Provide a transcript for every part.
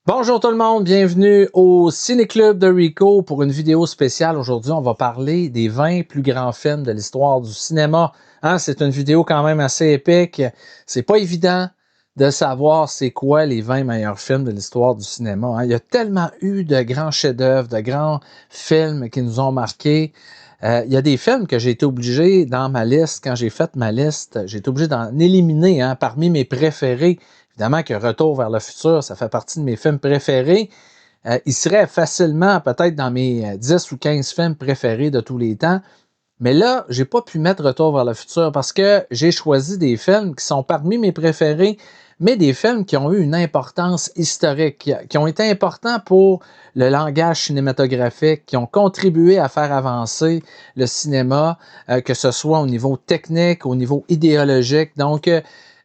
Bonjour tout le monde, bienvenue au Ciné Club de Rico pour une vidéo spéciale. Aujourd'hui, on va parler des 20 plus grands films de l'histoire du cinéma. C'est une vidéo quand même assez épique. C'est pas évident de savoir c'est quoi les 20 meilleurs films de l'histoire du cinéma. Il y a tellement eu de grands chefs-d'œuvre, de grands films qui nous ont marqués. Il y a des films que j'ai été obligé dans ma liste, quand j'ai fait ma liste, j'ai été obligé d'en éliminer parmi mes préférés. Évidemment que Retour vers le futur, ça fait partie de mes films préférés. Il serait facilement peut-être dans mes 10 ou 15 films préférés de tous les temps. Mais là, j'ai pas pu mettre Retour vers le futur parce que j'ai choisi des films qui sont parmi mes préférés, mais des films qui ont eu une importance historique, qui ont été importants pour le langage cinématographique, qui ont contribué à faire avancer le cinéma, que ce soit au niveau technique, au niveau idéologique. Donc,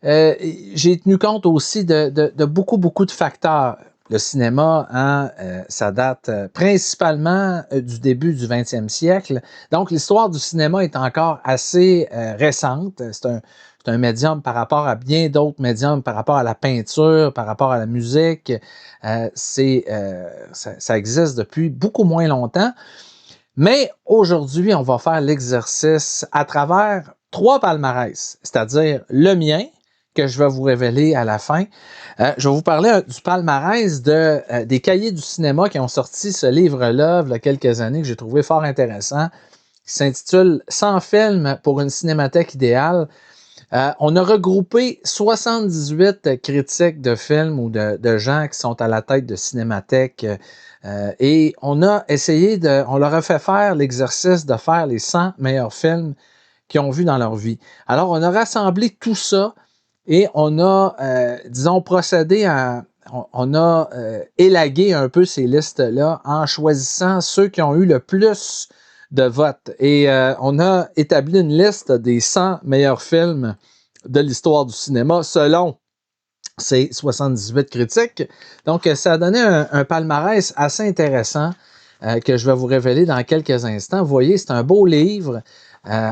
j'ai tenu compte aussi de beaucoup de facteurs. Le cinéma, ça date principalement du début du 20e siècle. Donc, l'histoire du cinéma est encore assez récente. C'est un médium par rapport à bien d'autres médiums, par rapport à la peinture, par rapport à la musique. Ça existe depuis beaucoup moins longtemps. Mais aujourd'hui, on va faire l'exercice à travers 3 palmarès, c'est-à-dire le mien, que je vais vous révéler à la fin. Je vais vous parler du palmarès des cahiers du cinéma qui ont sorti ce livre-là il y a quelques années que j'ai trouvé fort intéressant, qui s'intitule 100 films pour une cinémathèque idéale. On a regroupé 78 critiques de films ou de gens qui sont à la tête de cinémathèques et on leur a fait faire l'exercice de faire les 100 meilleurs films qu'ils ont vus dans leur vie. Alors, on a rassemblé tout ça et on a, procédé à... On a élagué un peu ces listes-là en choisissant ceux qui ont eu le plus de votes. Et on a établi une liste des 100 meilleurs films de l'histoire du cinéma selon ces 78 critiques. Donc, ça a donné un palmarès assez intéressant que je vais vous révéler dans quelques instants. Vous voyez, c'est un beau livre.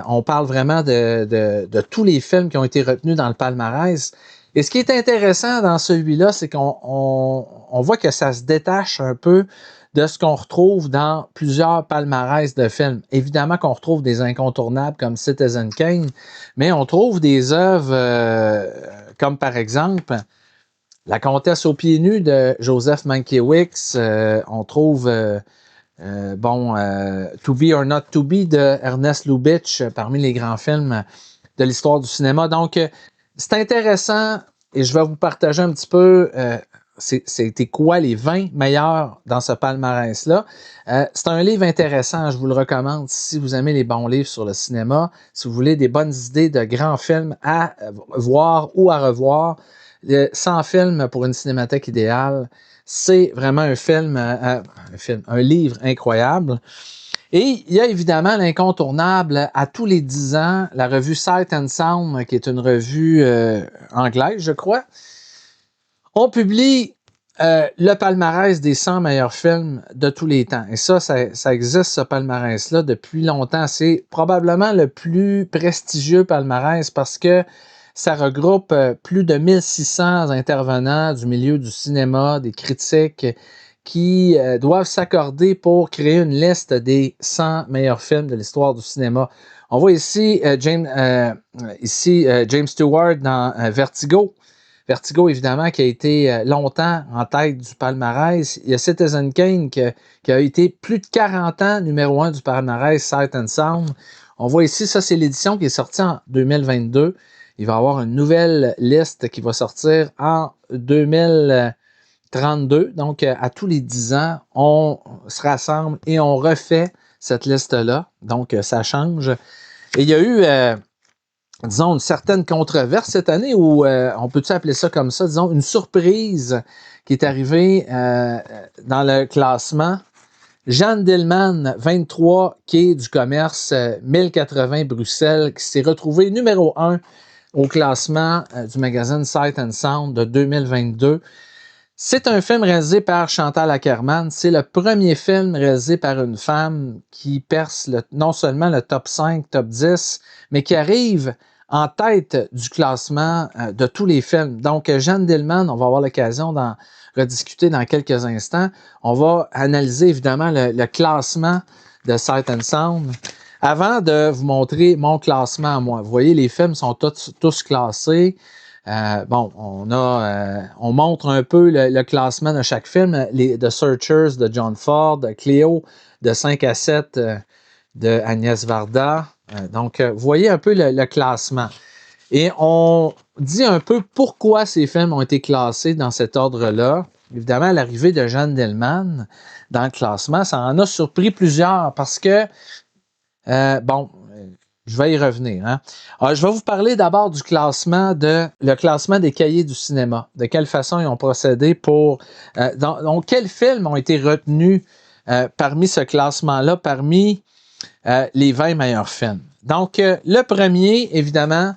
On parle vraiment de tous les films qui ont été retenus dans le palmarès. Et ce qui est intéressant dans celui-là, c'est qu'on voit que ça se détache un peu de ce qu'on retrouve dans plusieurs palmarès de films. Évidemment qu'on retrouve des incontournables comme Citizen Kane, mais on trouve des œuvres comme par exemple La Comtesse aux pieds nus de Joseph Mankiewicz. On trouve To Be or Not to Be de Ernest Lubitsch parmi les grands films de l'histoire du cinéma. Donc, c'est intéressant et je vais vous partager un petit peu c'était quoi les 20 meilleurs dans ce palmarès-là. C'est un livre intéressant, je vous le recommande si vous aimez les bons livres sur le cinéma, si vous voulez des bonnes idées de grands films à voir ou à revoir. 100 films pour une cinémathèque idéale, c'est vraiment un livre incroyable. Et il y a évidemment l'incontournable à tous les 10 ans, la revue Sight and Sound, qui est une revue anglaise, je crois. On publie le palmarès des 100 meilleurs films de tous les temps. Et ça existe, ce palmarès-là, depuis longtemps. C'est probablement le plus prestigieux palmarès parce que ça regroupe plus de 1600 intervenants du milieu du cinéma, des critiques qui doivent s'accorder pour créer une liste des 100 meilleurs films de l'histoire du cinéma. On voit ici James Stewart dans Vertigo. Vertigo, évidemment, qui a été longtemps en tête du palmarès. Il y a Citizen Kane qui a été plus de 40 ans numéro 1 du palmarès Sight and Sound. On voit ici, ça c'est l'édition qui est sortie en 2022. Il va y avoir une nouvelle liste qui va sortir en 2032. Donc, à tous les 10 ans, on se rassemble et on refait cette liste-là. Donc, ça change. Et il y a eu, disons, une certaine controverse cette année, ou on peut-tu appeler ça comme ça, disons, une surprise qui est arrivée dans le classement. Jeanne Dillman, 23 quai du commerce, 1080 Bruxelles, qui s'est retrouvé numéro 1 au classement du magazine Sight and Sound de 2022. C'est un film réalisé par Chantal Akerman. C'est le premier film réalisé par une femme qui perce non seulement le top 5, top 10, mais qui arrive en tête du classement de tous les films. Donc, Jeanne Dillman, on va avoir l'occasion d'en rediscuter dans quelques instants. On va analyser évidemment le classement de Sight and Sound. Avant de vous montrer mon classement à moi, vous voyez, les films sont tous classés. On montre un peu le classement de chaque film. The Searchers de John Ford, Cléo de 5 à 7 de Agnès Varda. Donc, vous voyez un peu le classement. Et on dit un peu pourquoi ces films ont été classés dans cet ordre-là. Évidemment, l'arrivée de Jeanne Dielman dans le classement, ça en a surpris plusieurs parce que, je vais y revenir. Hein. Alors, je vais vous parler d'abord du classement des cahiers du cinéma. De quelle façon ils ont procédé pour... donc, quels films ont été retenus parmi ce classement-là, parmi les 20 meilleurs films. Donc, le premier, évidemment,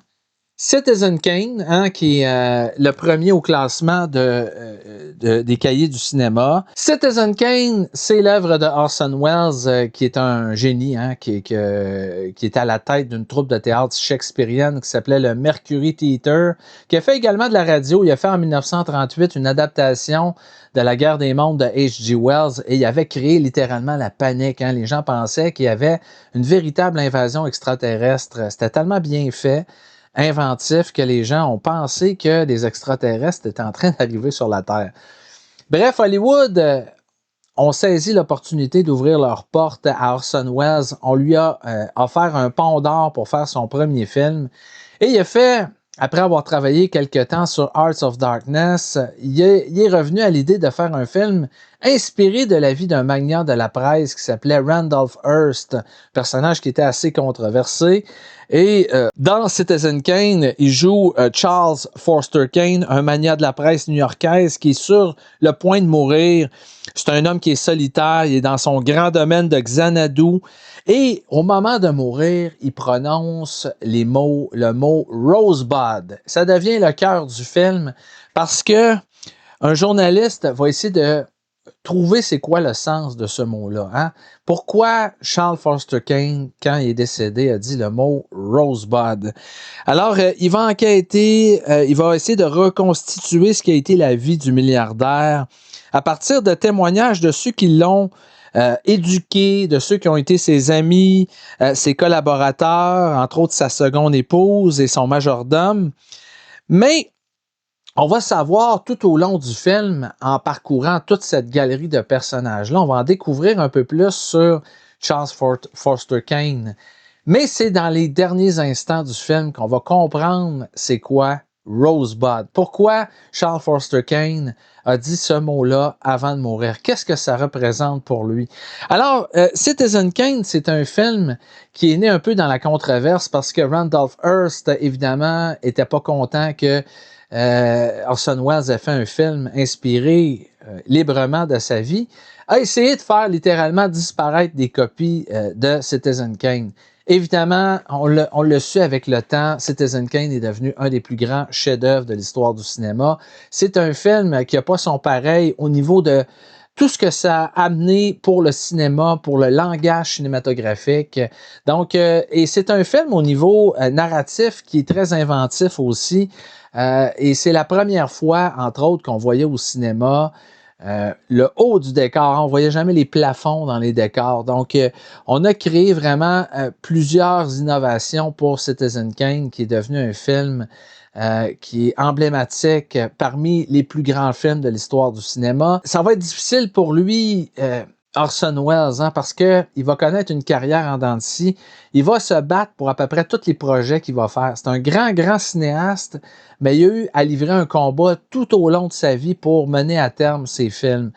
Citizen Kane, hein, qui est le premier au classement des cahiers du cinéma. Citizen Kane, c'est l'œuvre de Orson Welles, qui est un génie, hein, qui est à la tête d'une troupe de théâtre shakespearienne qui s'appelait le Mercury Theatre, qui a fait également de la radio. Il a fait en 1938 une adaptation de La Guerre des mondes de H.G. Wells et il avait créé littéralement la panique. Hein. Les gens pensaient qu'il y avait une véritable invasion extraterrestre. C'était tellement bien fait, inventif, que les gens ont pensé que des extraterrestres étaient en train d'arriver sur la Terre. Bref, Hollywood ont saisi l'opportunité d'ouvrir leurs portes à Orson Welles. On lui a offert un pont d'or pour faire son premier film. Et il a fait, après avoir travaillé quelque temps sur Hearts of Darkness, il est revenu à l'idée de faire un film inspiré de la vie d'un magnat de la presse qui s'appelait Randolph Hearst, personnage qui était assez controversé. Et dans Citizen Kane, il joue Charles Foster Kane, un magnat de la presse new-yorkaise qui est sur le point de mourir. C'est un homme qui est solitaire, il est dans son grand domaine de Xanadu. Et au moment de mourir, il prononce le mot Rosebud. Ça devient le cœur du film parce que un journaliste va essayer de trouver c'est quoi le sens de ce mot-là. Hein? Pourquoi Charles Foster Kane, quand il est décédé, a dit le mot Rosebud? Alors, il va enquêter, il va essayer de reconstituer ce qui a été la vie du milliardaire à partir de témoignages de ceux qui l'ont éduqué, de ceux qui ont été ses amis, ses collaborateurs, entre autres sa seconde épouse et son majordome. Mais on va savoir tout au long du film, en parcourant toute cette galerie de personnages-là, on va en découvrir un peu plus sur Charles Foster Kane. Mais c'est dans les derniers instants du film qu'on va comprendre c'est quoi Rosebud. Pourquoi Charles Foster Kane a dit ce mot-là avant de mourir? Qu'est-ce que ça représente pour lui? Alors, Citizen Kane, c'est un film qui est né un peu dans la controverse parce que Randolph Hearst, évidemment, était pas content que Orson Welles a fait un film inspiré librement de sa vie, a essayé de faire littéralement disparaître des copies de Citizen Kane. Évidemment, on l'a su avec le temps, Citizen Kane est devenu un des plus grands chefs-d'œuvre de l'histoire du cinéma. C'est un film qui n'a pas son pareil au niveau de tout ce que ça a amené pour le cinéma, pour le langage cinématographique. Donc, et c'est un film au niveau narratif qui est très inventif aussi. Et c'est la première fois, entre autres, qu'on voyait au cinéma le haut du décor. On ne voyait jamais les plafonds dans les décors. Donc, on a créé vraiment plusieurs innovations pour Citizen Kane, qui est devenu un film qui est emblématique parmi les plus grands films de l'histoire du cinéma. Ça va être difficile pour lui, Orson Welles, hein, parce qu'il va connaître une carrière en dents de scie. Il va se battre pour à peu près tous les projets qu'il va faire. C'est un grand cinéaste, mais il a eu à livrer un combat tout au long de sa vie pour mener à terme ses films.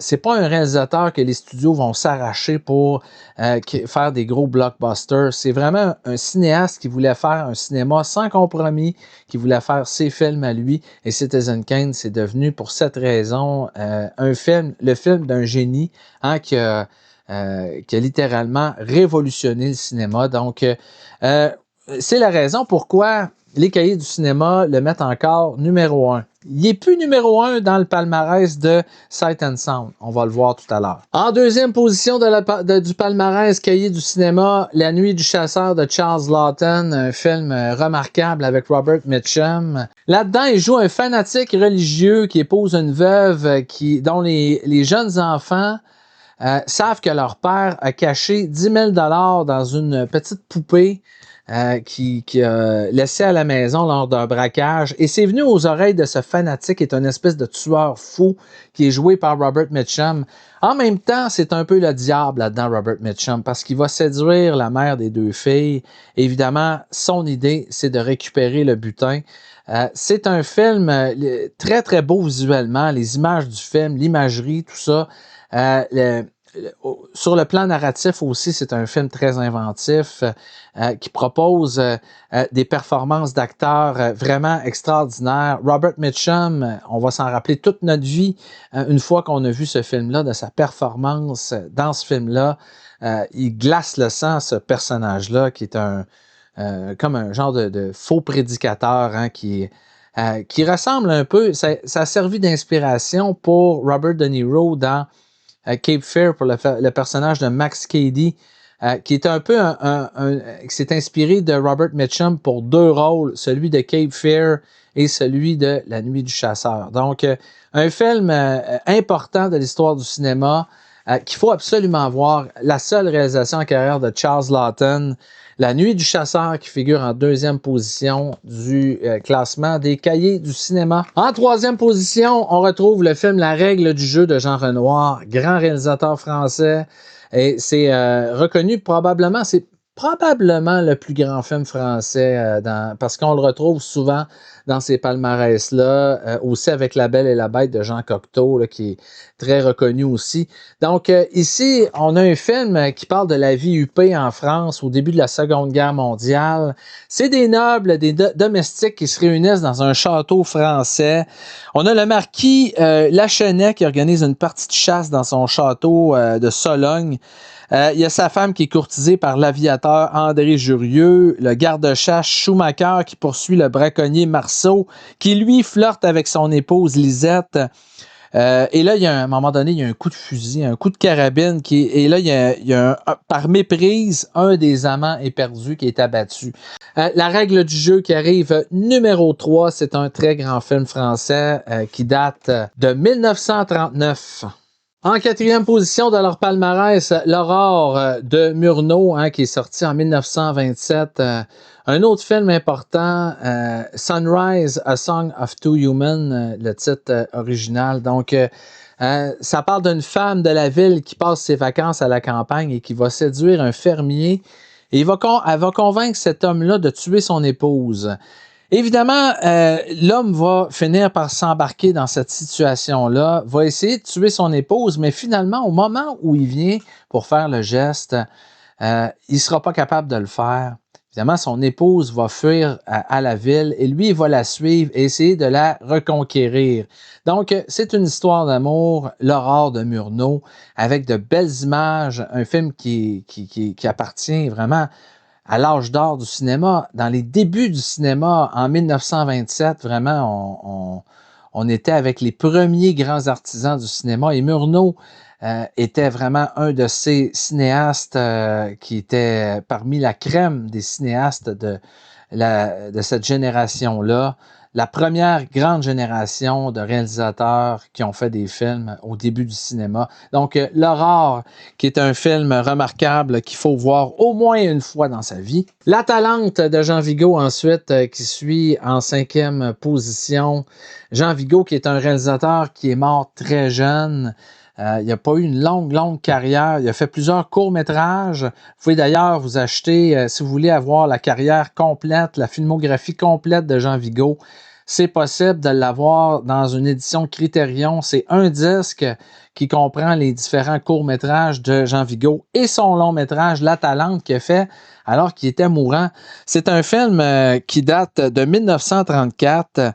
C'est pas un réalisateur que les studios vont s'arracher pour faire des gros blockbusters. C'est vraiment un cinéaste qui voulait faire un cinéma sans compromis, qui voulait faire ses films à lui. Et Citizen Kane, c'est devenu pour cette raison le film d'un génie, hein, qui a littéralement révolutionné le cinéma. Donc, c'est la raison pourquoi les cahiers du cinéma le mettent encore numéro 1. il n'est plus numéro 1 dans le palmarès de Sight and Sound. On va le voir tout à l'heure. En deuxième position du palmarès cahier du cinéma, La Nuit du chasseur de Charles Laughton, un film remarquable avec Robert Mitchum. Là-dedans, il joue un fanatique religieux qui épouse une veuve dont les jeunes enfants savent que leur père a caché 10 000 $ dans une petite poupée qui a laissé à la maison lors d'un braquage. Et c'est venu aux oreilles de ce fanatique qui est une espèce de tueur fou qui est joué par Robert Mitchum. En même temps, c'est un peu le diable là-dedans, Robert Mitchum, parce qu'il va séduire la mère des deux filles. Évidemment, son idée, c'est de récupérer le butin. C'est un film très, très beau visuellement. Les images du film, l'imagerie, tout ça. Sur le plan narratif aussi, c'est un film très inventif qui propose des performances d'acteurs vraiment extraordinaires. Robert Mitchum, on va s'en rappeler toute notre vie une fois qu'on a vu ce film-là, de sa performance dans ce film-là. Il glace le sang, ce personnage-là, qui est comme un genre de faux prédicateur hein, qui ressemble un peu, ça a servi d'inspiration pour Robert De Niro dans Cape Fear pour le personnage de Max Cady, qui est un peu qui s'est inspiré de Robert Mitchum pour deux rôles, celui de Cape Fear et celui de La Nuit du chasseur. Donc, un film important de l'histoire du cinéma qu'il faut absolument voir. La seule réalisation en carrière de Charles Laughton, La Nuit du chasseur qui figure en deuxième position du classement des cahiers du cinéma. En troisième position, on retrouve le film La règle du jeu de Jean Renoir, grand réalisateur français. Et c'est reconnu probablement, c'est probablement le plus grand film français parce qu'on le retrouve souvent dans ces palmarès-là, aussi avec La Belle et la Bête de Jean Cocteau, là, qui est très reconnu aussi. Donc ici, on a un film qui parle de la vie huppée en France au début de la Seconde Guerre mondiale. C'est des nobles, des domestiques qui se réunissent dans un château français. On a le marquis Lachenay qui organise une partie de chasse dans son château de Sologne. Il y a sa femme qui est courtisée par l'aviateur André Jurieu, le garde-chasse Schumacher qui poursuit le braconnier Marceau, qui lui flirte avec son épouse Lisette. Et là, à un moment donné, il y a un coup de fusil, un coup de carabine, et là, il y a par méprise, un des amants est perdu, qui est abattu. La règle du jeu qui arrive numéro 3, c'est un très grand film français qui date de 1939. En quatrième position de leur palmarès, L'Aurore de Murnau, hein, qui est sorti en 1927. Un autre film important, Sunrise, A Song of Two Humans, le titre original. Donc, ça parle d'une femme de la ville qui passe ses vacances à la campagne et qui va séduire un fermier. Et elle va convaincre cet homme-là de tuer son épouse. Évidemment, l'homme va finir par s'embarquer dans cette situation-là, va essayer de tuer son épouse, mais finalement, au moment où il vient pour faire le geste, il ne sera pas capable de le faire. Évidemment, son épouse va fuir à la ville et lui, il va la suivre et essayer de la reconquérir. Donc, c'est une histoire d'amour, L'Aurore de Murnau, avec de belles images, un film qui appartient vraiment à l'âge d'or du cinéma, dans les débuts du cinéma, en 1927, vraiment, on était avec les premiers grands artisans du cinéma et Murnau était vraiment un de ces cinéastes qui était parmi la crème des cinéastes de cette génération-là. La première grande génération de réalisateurs qui ont fait des films au début du cinéma. Donc, L'Aurore, qui est un film remarquable qu'il faut voir au moins une fois dans sa vie. La Talente de Jean Vigo, ensuite, qui suit en cinquième position. Jean Vigo, qui est un réalisateur qui est mort très jeune. Il n'a pas eu une longue carrière. Il a fait plusieurs courts-métrages. Vous pouvez d'ailleurs vous acheter, si vous voulez avoir la carrière complète, la filmographie complète de Jean Vigo, c'est possible de l'avoir dans une édition Criterion. C'est un disque qui comprend les différents courts-métrages de Jean Vigo et son long-métrage La Talente qu'il a fait alors qu'il était mourant. C'est un film qui date de 1934.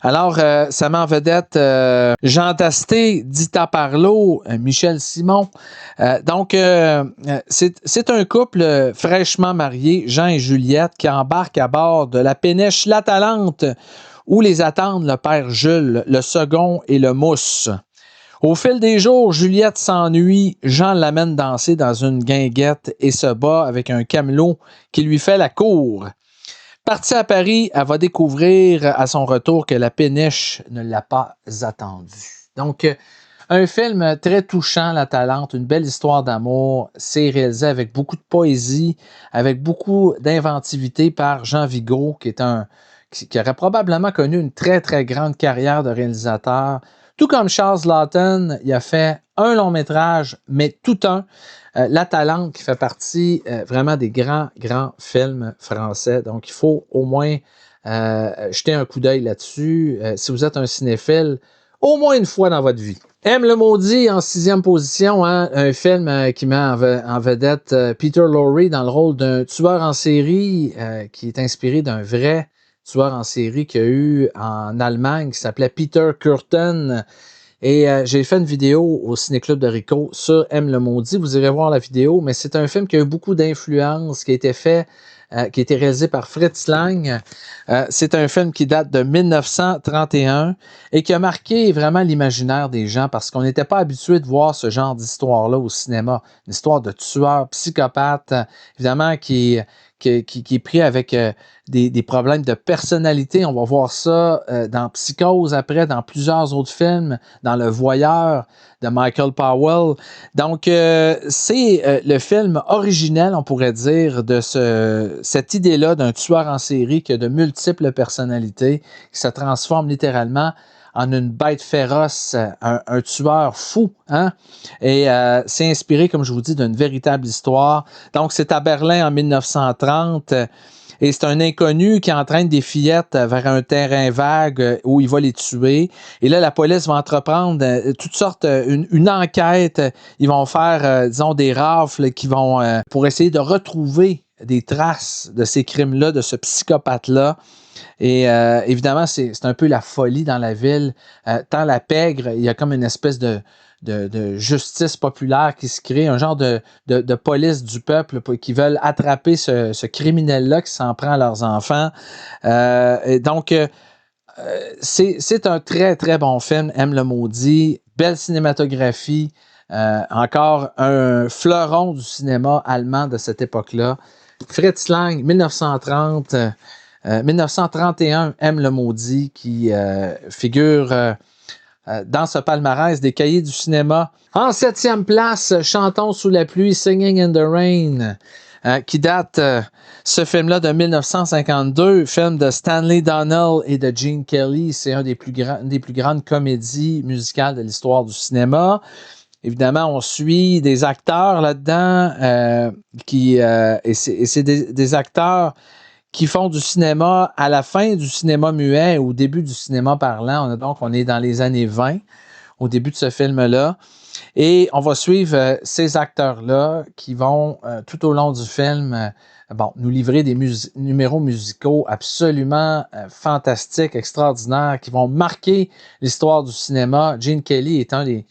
Alors, ça met en vedette Jean Tasté, Dita Parlo, Michel Simon. Donc, c'est un couple fraîchement marié, Jean et Juliette, qui embarquent à bord de la péniche La Talente, Où les attendent le père Jules, le second et le mousse. Au fil des jours, Juliette s'ennuie, Jean l'amène danser dans une guinguette et se bat avec un camelot qui lui fait la cour. Partie à Paris, elle va découvrir à son retour que la péniche ne l'a pas attendue. Donc, un film très touchant, La Talente, une belle histoire d'amour. C'est réalisé avec beaucoup de poésie, avec beaucoup d'inventivité par Jean Vigo, qui aurait probablement connu une très, très grande carrière de réalisateur. Tout comme Charles Laughton, il a fait un long métrage, mais tout un. La Talente, qui fait partie vraiment des grands, grands films français. Donc, il faut au moins jeter un coup d'œil là-dessus. Si vous êtes un cinéphile, au moins une fois dans votre vie. M. le Maudit en 6e position, hein, un film qui met en vedette Peter Lorre dans le rôle d'un tueur en série qui est inspiré d'un vrai tueur en série qu'il y a eu en Allemagne qui s'appelait Peter Kürten. Et j'ai fait une vidéo au Ciné-Club de Rico sur M. le Maudit. Vous irez voir la vidéo, mais c'est un film qui a eu beaucoup d'influence, qui a été fait, qui a été réalisé par Fritz Lang. C'est un film qui date de 1931 et qui a marqué vraiment l'imaginaire des gens parce qu'on n'était pas habitué de voir ce genre d'histoire-là au cinéma. Une histoire de tueur, psychopathe, évidemment, qui est pris avec des problèmes de personnalité. On va voir ça dans Psychose après, dans plusieurs autres films, dans Le Voyeur de Michael Powell. Donc, c'est le film originel, on pourrait dire, de cette idée-là d'un tueur en série qui a de multiples personnalités, qui se transforme littéralement en une bête féroce, un tueur fou, hein? Et c'est inspiré, comme je vous dis, d'une véritable histoire. Donc, c'est à Berlin en 1930. Et c'est un inconnu qui entraîne des fillettes vers un terrain vague où il va les tuer. Et là, la police va entreprendre toutes sortes, une enquête. Ils vont faire, disons, des rafles qui vont pour essayer de retrouver des traces de ces crimes-là, de ce psychopathe-là. Et évidemment, c'est un peu la folie dans la ville. Tant la pègre, il y a comme une espèce de justice populaire qui se crée, un genre de police du peuple qui veulent attraper ce criminel-là qui s'en prend à leurs enfants. Et donc, c'est un très, très bon film, M. le Maudit. Belle cinématographie. Encore un fleuron du cinéma allemand de cette époque-là. Fritz Lang, 1930... 1931, M. le Maudit, qui figure dans ce palmarès des cahiers du cinéma. En 7e place, Chantons sous la pluie, Singing in the Rain, qui date, ce film-là, de 1952, film de Stanley Donnell et de Gene Kelly. C'est une des plus grandes comédies musicales de l'histoire du cinéma. Évidemment, on suit des acteurs là-dedans, et c'est des acteurs qui font du cinéma à la fin du cinéma muet, au début du cinéma parlant. On est dans les années 20, au début de ce film-là. Et on va suivre ces acteurs-là qui vont, tout au long du film, nous livrer des numéros musicaux absolument fantastiques, extraordinaires, qui vont marquer l'histoire du cinéma. Gene Kelly est un des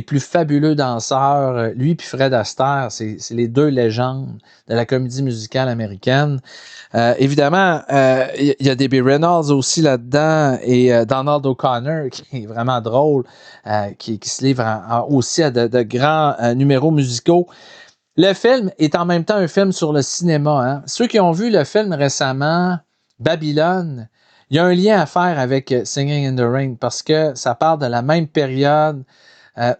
plus fabuleux danseurs. Lui puis Fred Astaire, c'est les deux légendes de la comédie musicale américaine. Évidemment, il y a Debbie Reynolds aussi là-dedans et Donald O'Connor qui est vraiment drôle, qui se livre aussi à de grands numéros musicaux. Le film est en même temps un film sur le cinéma. Hein. Ceux qui ont vu le film récemment, Babylone, il y a un lien à faire avec Singing in the Rain parce que ça parle de la même période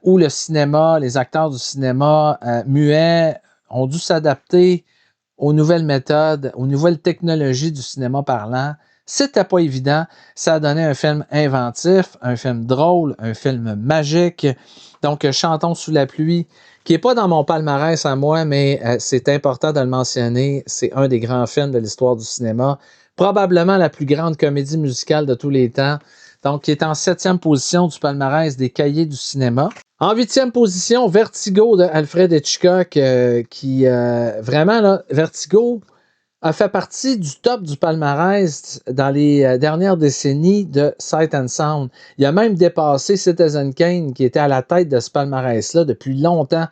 où le cinéma, les acteurs du cinéma muets ont dû s'adapter aux nouvelles méthodes, aux nouvelles technologies du cinéma parlant. C'était pas évident. Ça a donné un film inventif, un film drôle, un film magique. Donc, Chantons sous la pluie, qui n'est pas dans mon palmarès à moi, mais c'est important de le mentionner. C'est un des grands films de l'histoire du cinéma. Probablement la plus grande comédie musicale de tous les temps. Donc, qui est en 7e position du palmarès des cahiers du cinéma. En 8e position, Vertigo de Alfred Hitchcock, qui vraiment, là, Vertigo, a fait partie du top du palmarès dans les dernières décennies de Sight and Sound. Il a même dépassé Citizen Kane, qui était à la tête de ce palmarès-là depuis longtemps.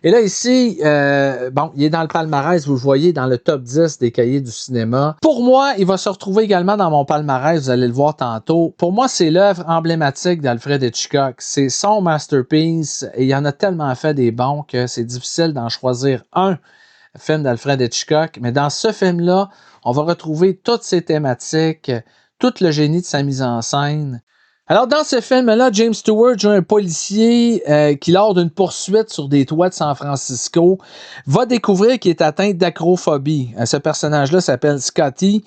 Et là, ici, il est dans le palmarès, vous le voyez, dans le top 10 des cahiers du cinéma. Pour moi, il va se retrouver également dans mon palmarès, vous allez le voir tantôt. Pour moi, c'est l'œuvre emblématique d'Alfred Hitchcock. C'est son masterpiece et il y en a tellement fait des bons que c'est difficile d'en choisir un film d'Alfred Hitchcock, mais dans ce film-là, on va retrouver toutes ces thématiques, tout le génie de sa mise en scène. Alors, dans ce film-là, James Stewart joue un policier qui, lors d'une poursuite sur des toits de San Francisco, va découvrir qu'il est atteint d'acrophobie. Ce personnage-là s'appelle Scotty.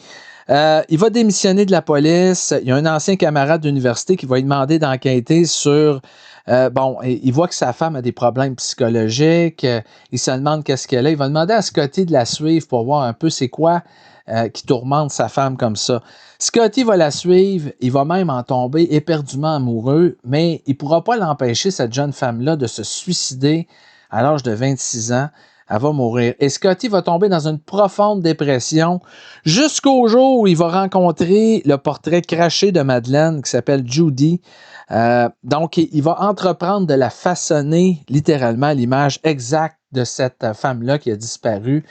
Il va démissionner de la police. Il y a un ancien camarade d'université qui va lui demander d'enquêter sur... il voit que sa femme a des problèmes psychologiques. Il se demande qu'est-ce qu'elle a. Il va demander à Scotty de la suivre pour voir un peu c'est quoi qui tourmente sa femme comme ça. Scotty va la suivre. Il va même en tomber éperdument amoureux, mais il ne pourra pas l'empêcher, cette jeune femme-là, de se suicider à l'âge de 26 ans. Elle va mourir. Et Scotty va tomber dans une profonde dépression jusqu'au jour où il va rencontrer le portrait craché de Madeleine qui s'appelle Judy. Donc, il va entreprendre de la façonner littéralement à l'image exacte de cette femme-là qui a disparu.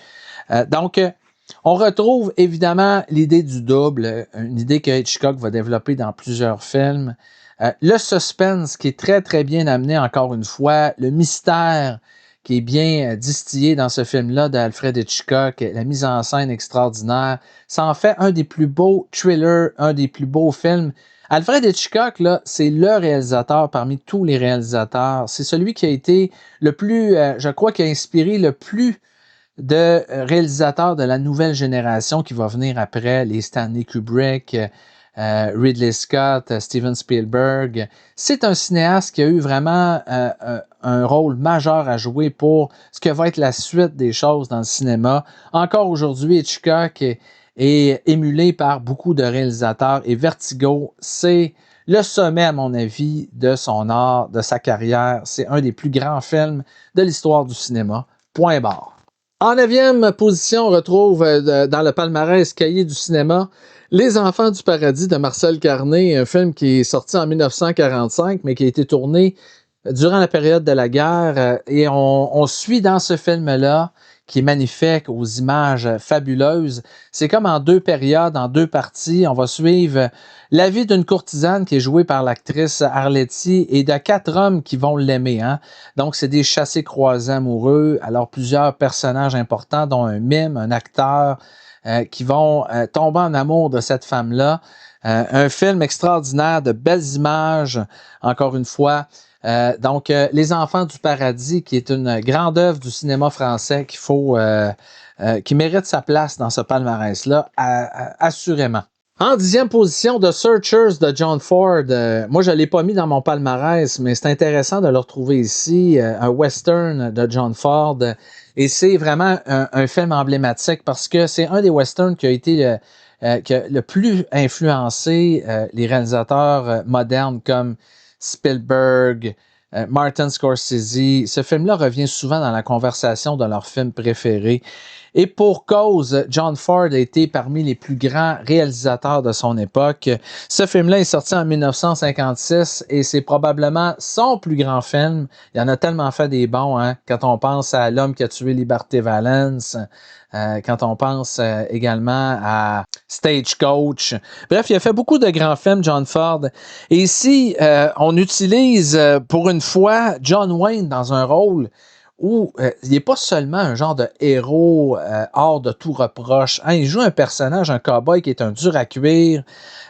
On retrouve évidemment l'idée du double, une idée que Hitchcock va développer dans plusieurs films. Le suspense qui est très, très bien amené encore une fois. Le mystère qui est bien distillé dans ce film-là d'Alfred Hitchcock, la mise en scène extraordinaire. Ça en fait un des plus beaux thrillers, un des plus beaux films. Alfred Hitchcock, là, c'est le réalisateur parmi tous les réalisateurs. C'est celui qui a été le plus, je crois, qui a inspiré le plus de réalisateurs de la nouvelle génération qui va venir après, les Stanley Kubrick, Ridley Scott, Steven Spielberg. C'est un cinéaste qui a eu vraiment un rôle majeur à jouer pour ce que va être la suite des choses dans le cinéma. Encore aujourd'hui, Hitchcock est émulé par beaucoup de réalisateurs et Vertigo, c'est le sommet, à mon avis, de son art, de sa carrière. C'est un des plus grands films de l'histoire du cinéma. Point barre. En 9e position, on retrouve dans le palmarès cahier du cinéma Les Enfants du paradis de Marcel Carné, un film qui est sorti en 1945, mais qui a été tourné durant la période de la guerre. Et on suit dans ce film-là, qui est magnifique, aux images fabuleuses. C'est comme en deux périodes, en deux parties. On va suivre la vie d'une courtisane qui est jouée par l'actrice Arletty et de 4 hommes qui vont l'aimer. Hein? Donc, c'est des chassés-croisés amoureux. Alors, plusieurs personnages importants, dont un mime, un acteur, qui vont tomber en amour de cette femme-là. Un film extraordinaire, de belles images, encore une fois. Les Enfants du paradis, qui est une grande œuvre du cinéma français qui mérite sa place dans ce palmarès-là, assurément. En 10e position, The Searchers de John Ford. Moi, je ne l'ai pas mis dans mon palmarès, mais c'est intéressant de le retrouver ici. Un western de John Ford. Et c'est vraiment un film emblématique parce que c'est un des westerns qui a été le plus influencé les réalisateurs modernes comme Spielberg, Martin Scorsese. Ce film-là revient souvent dans la conversation de leurs films préférés. Et pour cause, John Ford a été parmi les plus grands réalisateurs de son époque. Ce film-là est sorti en 1956 et c'est probablement son plus grand film. Il en a tellement fait des bons, hein, quand on pense à L'homme qui a tué Liberty Valance, quand on pense également à Stagecoach. Bref, il a fait beaucoup de grands films, John Ford. Et ici, on utilise pour une fois John Wayne dans un rôle où il n'est pas seulement un genre de héros hors de tout reproche. Hein, il joue un personnage, un cow-boy qui est un dur à cuire.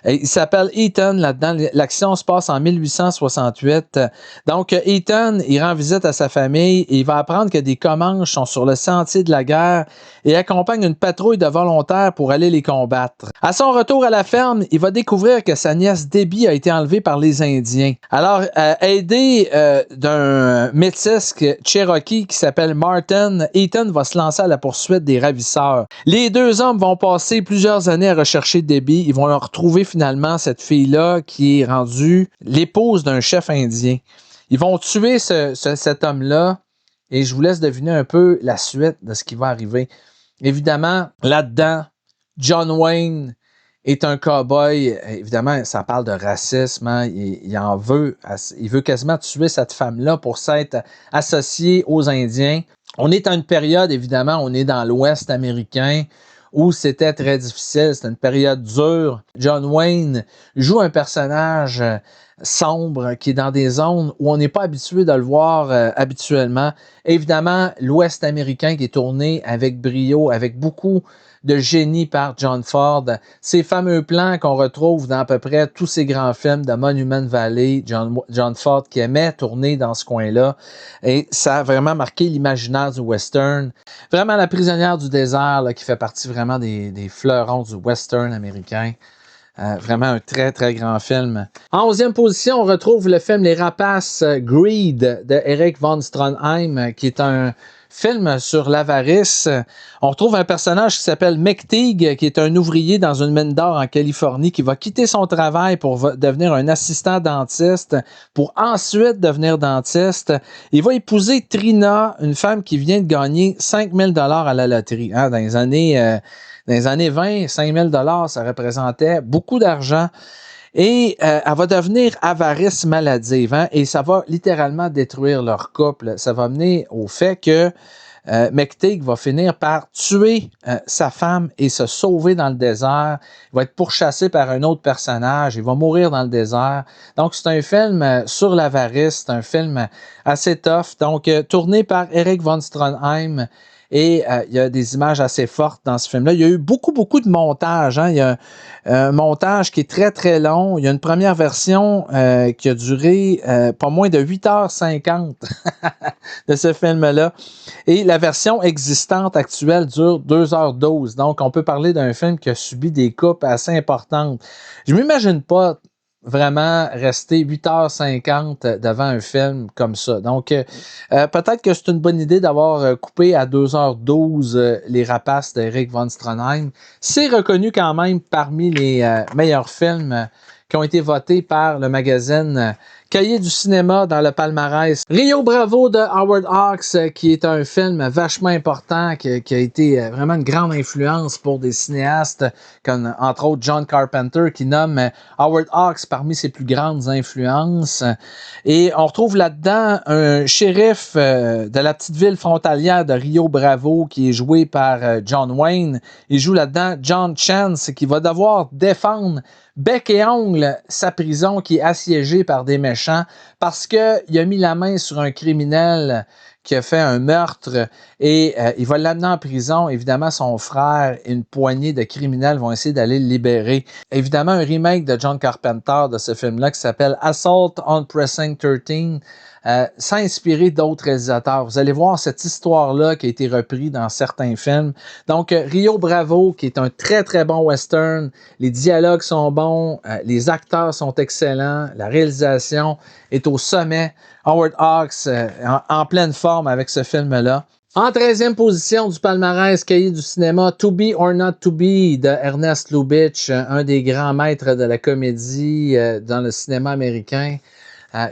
Il s'appelle Ethan là-dedans. L'action se passe en 1868. Donc, Ethan, il rend visite à sa famille et il va apprendre que des Comanches sont sur le sentier de la guerre et accompagne une patrouille de volontaires pour aller les combattre. À son retour à la ferme, il va découvrir que sa nièce Debbie a été enlevée par les Indiens. Alors, aidé d'un métis Cherokee qui s'appelle Martin, Ethan va se lancer à la poursuite des ravisseurs. Les deux hommes vont passer plusieurs années à rechercher Debbie. Ils vont retrouver finalement cette fille-là qui est rendue l'épouse d'un chef indien. Ils vont tuer cet homme-là et je vous laisse deviner un peu la suite de ce qui va arriver. Évidemment, là-dedans, John Wayne est un cow-boy. Évidemment, ça parle de racisme. Hein. Il en veut. Il veut quasiment tuer cette femme-là pour s'être associé aux Indiens. On est à une période, évidemment, on est dans l'Ouest américain où c'était très difficile. C'était une période dure. John Wayne joue un personnage sombre qui est dans des zones où on n'est pas habitué de le voir habituellement. Évidemment, l'Ouest américain qui est tourné avec brio, avec beaucoup de génie par John Ford. Ces fameux plans qu'on retrouve dans à peu près tous ces grands films de Monument Valley, John Ford qui aimait tourner dans ce coin-là. Et ça a vraiment marqué l'imaginaire du western. Vraiment La prisonnière du désert là, qui fait partie vraiment des fleurons du western américain. Vraiment un très, très grand film. En 11e position, on retrouve le film Les Rapaces Greed de Erich von Stroheim, qui est un film sur l'avarice. On retrouve un personnage qui s'appelle McTeague, qui est un ouvrier dans une mine d'or en Californie, qui va quitter son travail pour devenir un assistant dentiste, pour ensuite devenir dentiste. Il va épouser Trina, une femme qui vient de gagner 5 000 $ à la loterie. Hein, dans les années 20, 5 000 $, ça représentait beaucoup d'argent. Et elle va devenir avarice maladive. Hein, et ça va littéralement détruire leur couple. Ça va mener au fait que McTeague va finir par tuer sa femme et se sauver dans le désert. Il va être pourchassé par un autre personnage. Il va mourir dans le désert. Donc, c'est un film sur l'avarice. C'est un film assez tough. Donc, tourné par Erich von Stroheim. Et il y a des images assez fortes dans ce film-là. Il y a eu beaucoup de montage. Hein. Il y a un montage qui est très, très long. Il y a une première version qui a duré pas moins de 8h50 de ce film-là. Et la version existante actuelle dure 2h12. Donc, on peut parler d'un film qui a subi des coupes assez importantes. Je ne m'imagine pas vraiment rester 8h50 devant un film comme ça. Donc, peut-être que c'est une bonne idée d'avoir coupé à 2h12 Les Rapaces d'Erich von Stroheim. C'est reconnu quand même parmi les meilleurs films qui ont été votés par le magazine Cahiers du cinéma dans le palmarès. Rio Bravo de Howard Hawks, qui est un film vachement important, qui a été vraiment une grande influence pour des cinéastes comme entre autres John Carpenter, qui nomme Howard Hawks parmi ses plus grandes influences. Et on retrouve là-dedans un shérif de la petite ville frontalière de Rio Bravo, qui est joué par John Wayne. Il joue là-dedans John Chance, qui va devoir défendre bec et ongle sa prison qui est assiégée par des méchants parce qu'il a mis la main sur un criminel qui a fait un meurtre et il va l'amener en prison. Évidemment, son frère et une poignée de criminels vont essayer d'aller le libérer. Évidemment, un remake de John Carpenter de ce film-là qui s'appelle Assault on Precinct 13 sans inspirer d'autres réalisateurs. Vous allez voir cette histoire-là qui a été reprise dans certains films. Donc, Rio Bravo, qui est un très, très bon western. Les dialogues sont bons, les acteurs sont excellents, la réalisation est au sommet. Howard Hawks en pleine forme avec ce film-là. En 13e position du palmarès cahier du cinéma, To Be or Not To Be de Ernest Lubitsch, un des grands maîtres de la comédie dans le cinéma américain.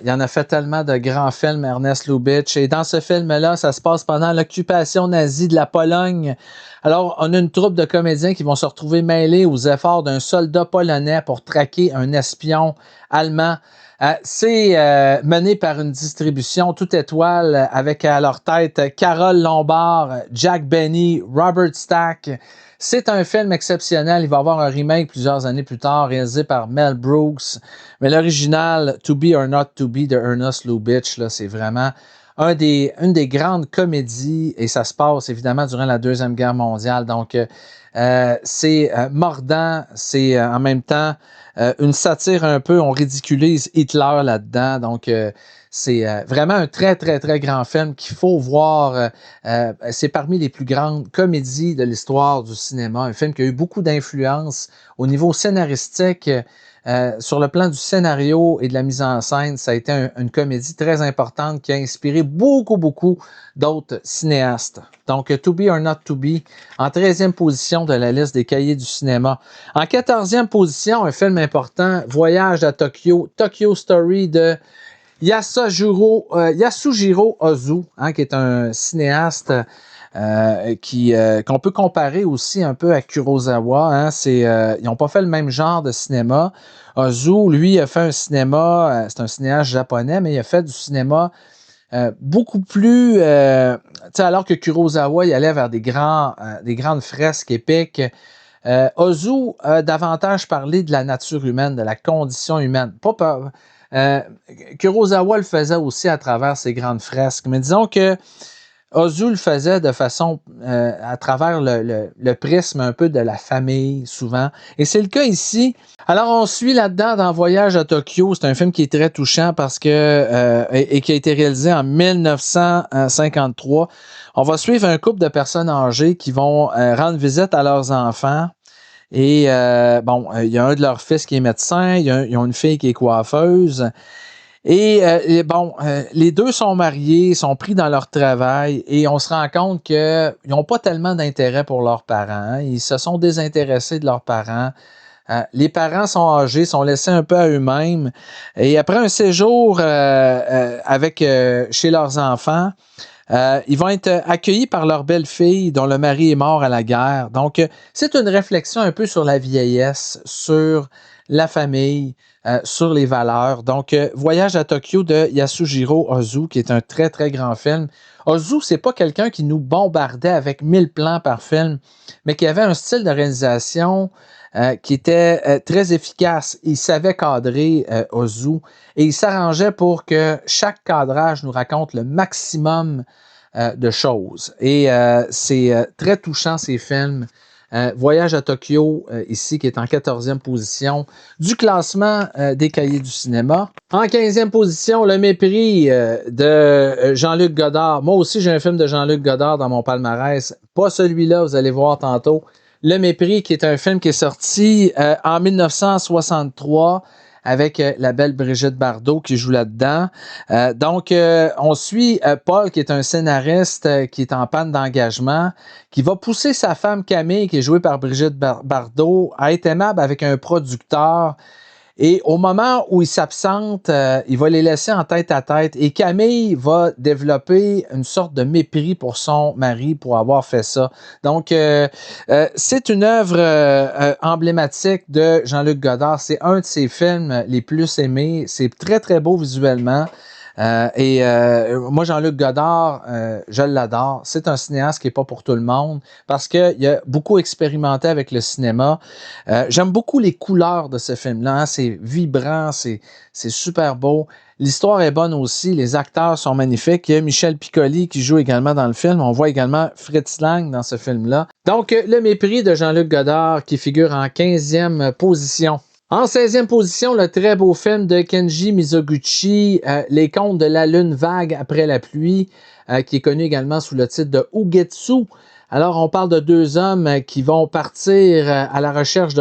Il en a fait tellement de grands films, Ernest Lubitsch. Et dans ce film-là, ça se passe pendant l'occupation nazie de la Pologne. Alors, on a une troupe de comédiens qui vont se retrouver mêlés aux efforts d'un soldat polonais pour traquer un espion allemand. C'est mené par une distribution toute étoile avec à leur tête Carole Lombard, Jack Benny, Robert Stack. C'est un film exceptionnel. Il va y avoir un remake plusieurs années plus tard, réalisé par Mel Brooks. Mais l'original, To Be or Not To Be de Ernest Lubitsch, là, c'est vraiment une des grandes comédies. Et ça se passe évidemment durant la Deuxième Guerre mondiale. Donc, c'est mordant. C'est en même temps une satire un peu. On ridiculise Hitler là-dedans. Donc, c'est vraiment un très, très, très grand film qu'il faut voir. C'est parmi les plus grandes comédies de l'histoire du cinéma. Un film qui a eu beaucoup d'influence au niveau scénaristique. Sur le plan du scénario et de la mise en scène, ça a été une comédie très importante qui a inspiré beaucoup d'autres cinéastes. Donc, To Be or Not To Be, en 13e position de la liste des cahiers du cinéma. En 14e position, un film important, Voyage à Tokyo, Tokyo Story de Yasujiro Ozu, hein, qui est un cinéaste qu'on peut comparer aussi un peu à Kurosawa. Hein. Ils n'ont pas fait le même genre de cinéma. Ozu, lui, a fait un cinéma, c'est un cinéaste japonais, mais il a fait du cinéma beaucoup plus... alors que Kurosawa, il allait vers des grandes fresques épiques. Ozu a davantage parlé de la nature humaine, de la condition humaine. Kurosawa le faisait aussi à travers ses grandes fresques, mais disons que Ozu le faisait de façon à travers le prisme un peu de la famille, souvent. Et c'est le cas ici. Alors, on suit là-dedans dans Voyage à Tokyo. C'est un film qui est très touchant parce que et qui a été réalisé en 1953. On va suivre un couple de personnes âgées qui vont rendre visite à leurs enfants. Et il y a un de leurs fils qui est médecin, ils ont une fille qui est coiffeuse. Et les deux sont mariés, sont pris dans leur travail et on se rend compte qu'ils n'ont pas tellement d'intérêt pour leurs parents. Ils se sont désintéressés de leurs parents. Les parents sont âgés, sont laissés un peu à eux-mêmes. Et après un séjour chez leurs enfants, ils vont être accueillis par leur belle-fille dont le mari est mort à la guerre. Donc, c'est une réflexion un peu sur la vieillesse, sur la famille, sur les valeurs. Donc, Voyage à Tokyo de Yasujiro Ozu, qui est un très, très grand film. Ozu, c'est pas quelqu'un qui nous bombardait avec 1000 plans par film, mais qui avait un style de réalisation qui était très efficace. Il savait cadrer Ozu et il s'arrangeait pour que chaque cadrage nous raconte le maximum de choses. Et c'est très touchant ces films. Voyage à Tokyo, ici, qui est en 14e position du classement des cahiers du cinéma. En 15e position, Le Mépris de Jean-Luc Godard. Moi aussi, j'ai un film de Jean-Luc Godard dans mon palmarès. Pas celui-là, vous allez voir tantôt. Le Mépris, qui est un film qui est sorti en 1963 avec la belle Brigitte Bardot qui joue là-dedans. On suit Paul, qui est un scénariste qui est en panne d'engagement, qui va pousser sa femme Camille, qui est jouée par Brigitte Bardot, à être aimable avec un producteur. Et au moment où il s'absente, il va les laisser en tête à tête. Et Camille va développer une sorte de mépris pour son mari pour avoir fait ça. Donc, c'est une œuvre emblématique de Jean-Luc Godard. C'est un de ses films les plus aimés. C'est très, très beau visuellement. Moi, Jean-Luc Godard, je l'adore. C'est un cinéaste qui n'est pas pour tout le monde parce qu'il a beaucoup expérimenté avec le cinéma. J'aime beaucoup les couleurs de ce film-là. Hein. C'est vibrant, c'est super beau. L'histoire est bonne aussi. Les acteurs sont magnifiques. Il y a Michel Piccoli qui joue également dans le film. On voit également Fritz Lang dans ce film-là. Donc, Le Mépris de Jean-Luc Godard qui figure en 15e position. En 16e position, le très beau film de Kenji Mizoguchi, Les Contes de la Lune vague après la pluie, qui est connu également sous le titre de Ugetsu. Alors, on parle de deux hommes qui vont partir à la recherche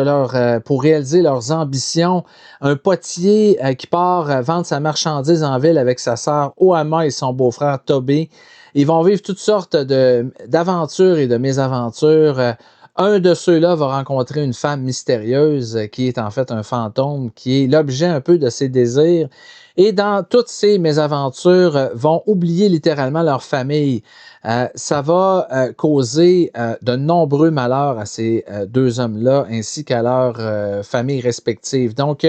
pour réaliser leurs ambitions. Un potier qui part vendre sa marchandise en ville avec sa sœur Ohama et son beau-frère Tobé. Ils vont vivre toutes sortes d'aventures et de mésaventures. Un de ceux-là va rencontrer une femme mystérieuse qui est en fait un fantôme, qui est l'objet un peu de ses désirs. Et dans toutes ces mésaventures, vont oublier littéralement leur famille. Ça va causer de nombreux malheurs à ces deux hommes-là, ainsi qu'à leurs familles respectives. Donc,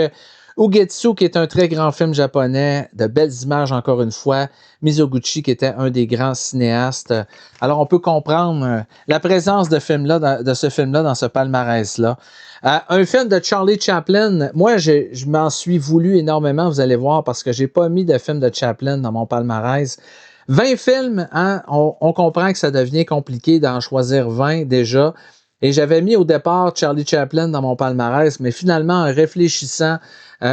Ugetsu, qui est un très grand film japonais, de belles images encore une fois. Mizoguchi, qui était un des grands cinéastes. Alors, on peut comprendre la présence de ce film-là dans ce palmarès-là. Un film de Charlie Chaplin, moi, je m'en suis voulu énormément, vous allez voir, parce que j'ai pas mis de film de Chaplin dans mon palmarès. 20 films, hein, on comprend que ça devient compliqué d'en choisir 20 déjà. Et j'avais mis au départ Charlie Chaplin dans mon palmarès, mais finalement, en réfléchissant,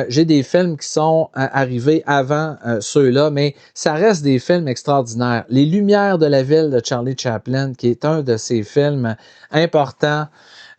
j'ai des films qui sont arrivés avant ceux-là, mais ça reste des films extraordinaires. Les Lumières de la ville de Charlie Chaplin, qui est un de ces films importants.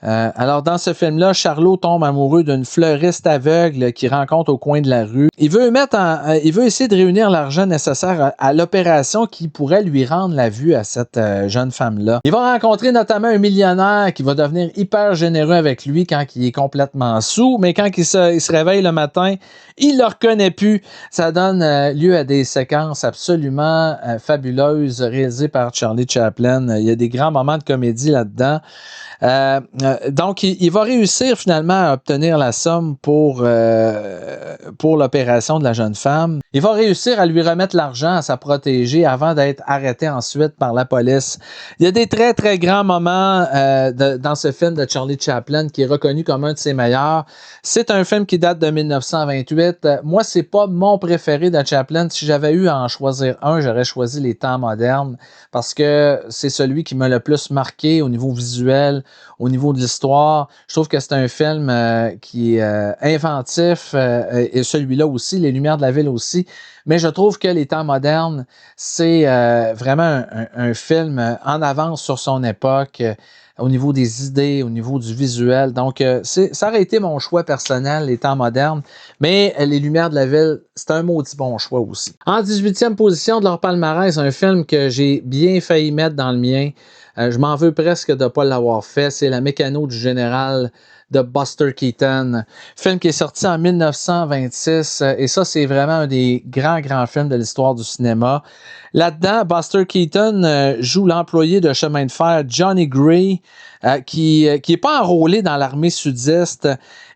Alors, dans ce film-là, Charlot tombe amoureux d'une fleuriste aveugle qu'il rencontre au coin de la rue. Il veut essayer de réunir l'argent nécessaire à l'opération qui pourrait lui rendre la vue à cette jeune femme-là. Il va rencontrer notamment un millionnaire qui va devenir hyper généreux avec lui quand il est complètement saoul, mais quand il se réveille le matin, il le reconnaît plus. Ça donne lieu à des séquences absolument fabuleuses réalisées par Charlie Chaplin. Il y a des grands moments de comédie là-dedans. Donc, il va réussir finalement à obtenir la somme pour l'opération de la jeune femme. Il va réussir à lui remettre l'argent à sa protégée avant d'être arrêté ensuite par la police. Il y a des très, très grands moments dans ce film de Charlie Chaplin qui est reconnu comme un de ses meilleurs. C'est un film qui date de 1928. Moi, c'est pas mon préféré de Chaplin. Si j'avais eu à en choisir un, j'aurais choisi Les Temps modernes parce que c'est celui qui m'a le plus marqué au niveau visuel, au niveau de l'histoire. Je trouve que c'est un film qui est inventif et celui-là aussi, Les Lumières de la ville aussi. Mais je trouve que Les Temps modernes, c'est vraiment un film en avance sur son époque au niveau des idées, au niveau du visuel. Donc, ça aurait été mon choix personnel, Les Temps modernes. Mais Les Lumières de la ville, c'est un maudit bon choix aussi. En 18e position de leur palmarès, un film que j'ai bien failli mettre dans le mien. Je m'en veux presque de ne pas l'avoir fait. C'est La Mécano du général de Buster Keaton. Film qui est sorti en 1926. Et ça, c'est vraiment un des grands films de l'histoire du cinéma. Là-dedans, Buster Keaton joue l'employé de chemin de fer Johnny Gray, qui est pas enrôlé dans l'armée sudiste.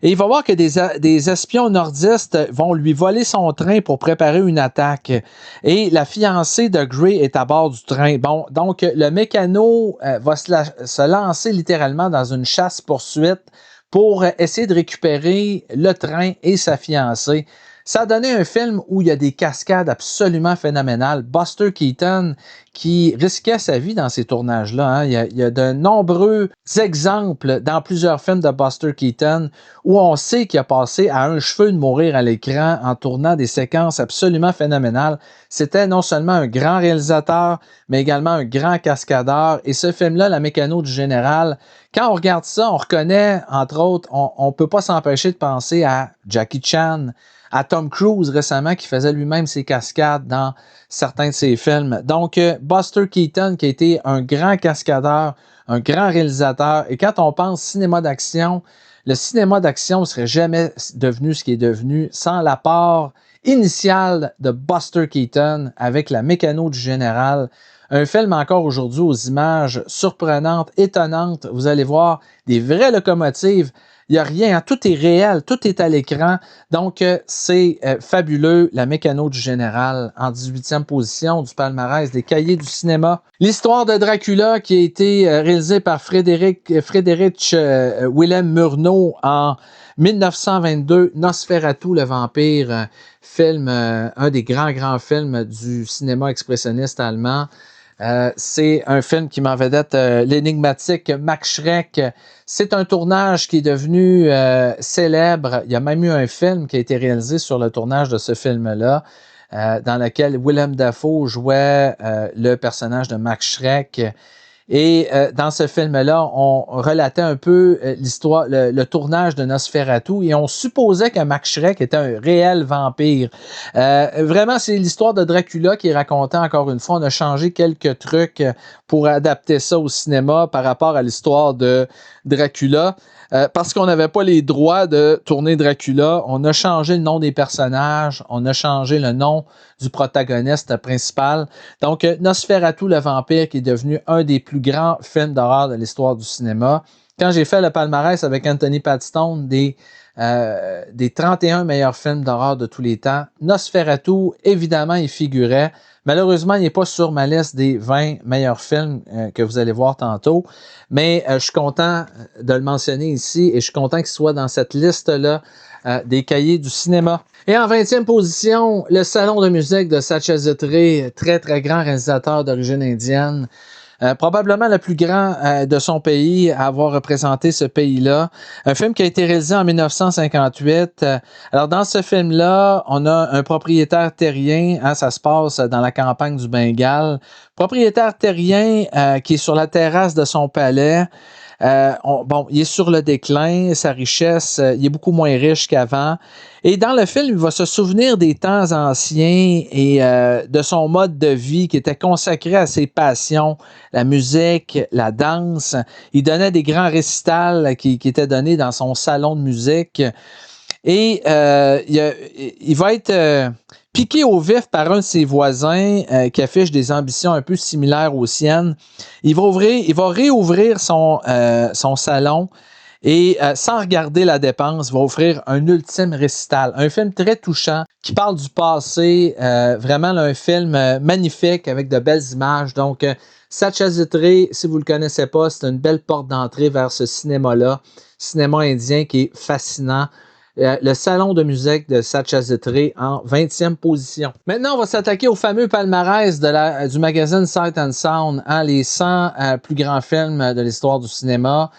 Et il va voir que des espions nordistes vont lui voler son train pour préparer une attaque. Et la fiancée de Gray est à bord du train. Bon, donc le mécano va se lancer littéralement dans une chasse-poursuite pour essayer de récupérer le train et sa fiancée. Ça a donné un film où il y a des cascades absolument phénoménales. Buster Keaton qui risquait sa vie dans ces tournages-là. Hein. Il y a de nombreux exemples dans plusieurs films de Buster Keaton où on sait qu'il a passé à un cheveu de mourir à l'écran en tournant des séquences absolument phénoménales. C'était non seulement un grand réalisateur, mais également un grand cascadeur. Et ce film-là, La Mécano du général, quand on regarde ça, on reconnaît, entre autres, on peut pas s'empêcher de penser à Jackie Chan, à Tom Cruise récemment qui faisait lui-même ses cascades dans certains de ses films. Donc, Buster Keaton qui a été un grand cascadeur, un grand réalisateur. Et quand on pense cinéma d'action, le cinéma d'action ne serait jamais devenu ce qui est devenu sans l'apport initial de Buster Keaton avec La Mécano du général. Un film encore aujourd'hui aux images surprenantes, étonnantes. Vous allez voir des vraies locomotives. Il n'y a rien, tout est réel, tout est à l'écran. Donc, c'est fabuleux. La Mécano du général en 18e position du palmarès des cahiers du cinéma. L'histoire de Dracula qui a été réalisée par Frédéric Willem Murnau en 1922. Nosferatu, le vampire, film, un des grands films du cinéma expressionniste allemand. C'est un film qui met en vedette l'énigmatique Max Schreck. C'est un tournage qui est devenu célèbre. Il y a même eu un film qui a été réalisé sur le tournage de ce film-là, dans lequel Willem Dafoe jouait le personnage de Max Schreck. Et dans ce film-là, on relatait un peu l'histoire, le tournage de Nosferatu et on supposait que Max Schreck était un réel vampire. Vraiment, c'est l'histoire de Dracula qui est racontée encore une fois. On a changé quelques trucs pour adapter ça au cinéma par rapport à l'histoire de Dracula. Parce qu'on n'avait pas les droits de tourner Dracula, on a changé le nom des personnages, on a changé le nom du protagoniste principal. Donc, Nosferatu, le vampire, qui est devenu un des plus grands films d'horreur de l'histoire du cinéma. Quand j'ai fait le palmarès avec Anthony Paddington des 31 meilleurs films d'horreur de tous les temps, Nosferatu, évidemment, il figurait. Malheureusement, il n'est pas sur ma liste des 20 meilleurs films que vous allez voir tantôt, mais je suis content de le mentionner ici et je suis content qu'il soit dans cette liste-là des cahiers du cinéma. Et en 20e position, le Salon de musique de Satyajit, très grand réalisateur d'origine indienne. Probablement le plus grand de son pays à avoir représenté ce pays-là. Un film qui a été réalisé en 1958. Alors, dans ce film-là, on a un propriétaire terrien. Hein, ça se passe dans la campagne du Bengale. Propriétaire terrien qui est sur la terrasse de son palais. Bon, il est sur le déclin, sa richesse, il est beaucoup moins riche qu'avant. Et dans le film, il va se souvenir des temps anciens et de son mode de vie qui était consacré à ses passions, la musique, la danse. Il donnait des grands récitals qui étaient donnés dans son salon de musique. Et il va être piqué au vif par un de ses voisins qui affiche des ambitions un peu similaires aux siennes. Il va réouvrir son salon et sans regarder la dépense, va offrir un ultime récital. Un film très touchant qui parle du passé, vraiment là, un film magnifique avec de belles images. Donc, Satyajiत, si vous ne le connaissez pas, c'est une belle porte d'entrée vers ce cinéma-là, cinéma indien qui est fascinant. Le salon de musique de Satyajiत en 20e position. Maintenant, on va s'attaquer au fameux palmarès du magazine Sight and Sound, hein, les 100 plus grands films de l'histoire du cinéma.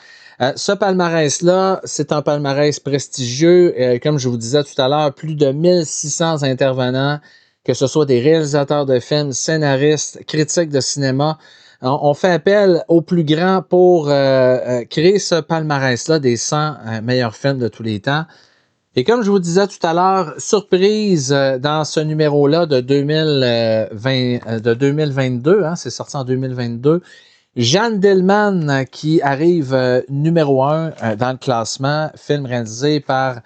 Ce palmarès-là, c'est un palmarès prestigieux. Comme je vous disais tout à l'heure, plus de 1600 intervenants, que ce soit des réalisateurs de films, scénaristes, critiques de cinéma. On fait appel aux plus grands pour créer ce palmarès-là des 100 meilleurs films de tous les temps. Et comme je vous disais tout à l'heure, surprise dans ce numéro-là de 2022, hein, c'est sorti en 2022, Jeanne Dillman qui arrive numéro 1 dans le classement, film réalisé par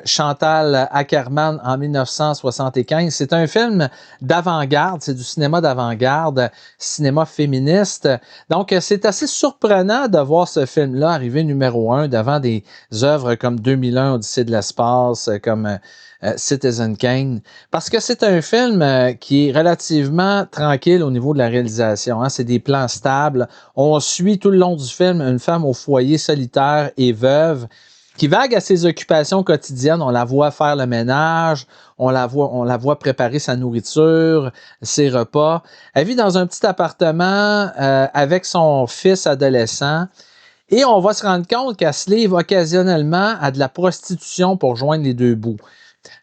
Chantal Akerman en 1975. C'est un film d'avant-garde, c'est du cinéma d'avant-garde, cinéma féministe. Donc, c'est assez surprenant de voir ce film-là arriver numéro 1 devant des œuvres comme 2001, Odyssée de l'espace, comme Citizen Kane, parce que c'est un film qui est relativement tranquille au niveau de la réalisation. Hein. C'est des plans stables. On suit tout le long du film une femme au foyer solitaire et veuve qui vague à ses occupations quotidiennes. On la voit faire le ménage, on la voit préparer sa nourriture, ses repas. Elle vit dans un petit appartement avec son fils adolescent. Et on va se rendre compte qu'elle se livre occasionnellement à de la prostitution pour joindre les deux bouts.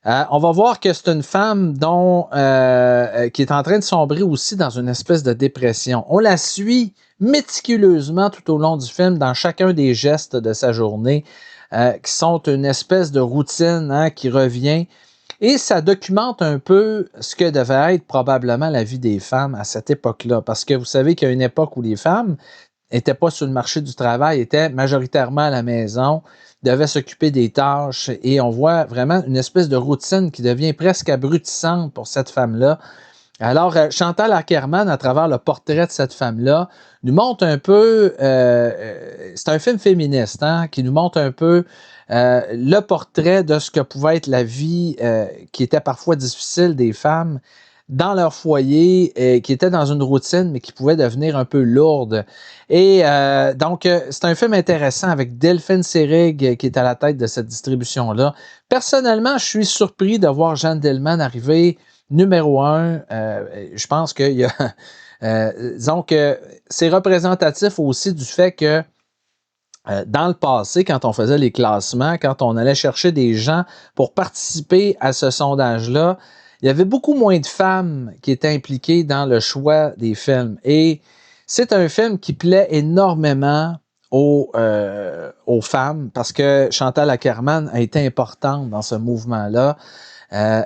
On va voir que c'est une femme qui est en train de sombrer aussi dans une espèce de dépression. On la suit méticuleusement tout au long du film dans chacun des gestes de sa journée, qui sont une espèce de routine qui revient. Et ça documente un peu ce que devait être probablement la vie des femmes à cette époque-là. Parce que vous savez qu'il y a une époque où les femmes n'étaient pas sur le marché du travail, étaient majoritairement à la maison, devaient s'occuper des tâches et on voit vraiment une espèce de routine qui devient presque abrutissante pour cette femme-là. Alors, Chantal Akerman, à travers le portrait de cette femme-là, nous montre un peu, c'est un film féministe, hein, qui nous montre un peu le portrait de ce que pouvait être la vie qui était parfois difficile des femmes dans leur foyer, qui était dans une routine, mais qui pouvait devenir un peu lourde. Et donc, c'est un film intéressant avec Delphine Seyrig qui est à la tête de cette distribution-là. Personnellement, je suis surpris de voir Jeanne Dillman arriver numéro 1. Je pense qu'il y a... disons que c'est représentatif aussi du fait que dans le passé, quand on faisait les classements, quand on allait chercher des gens pour participer à ce sondage-là, il y avait beaucoup moins de femmes qui étaient impliquées dans le choix des films. Et c'est un film qui plaît énormément aux femmes parce que Chantal Akerman a été importante dans ce mouvement-là.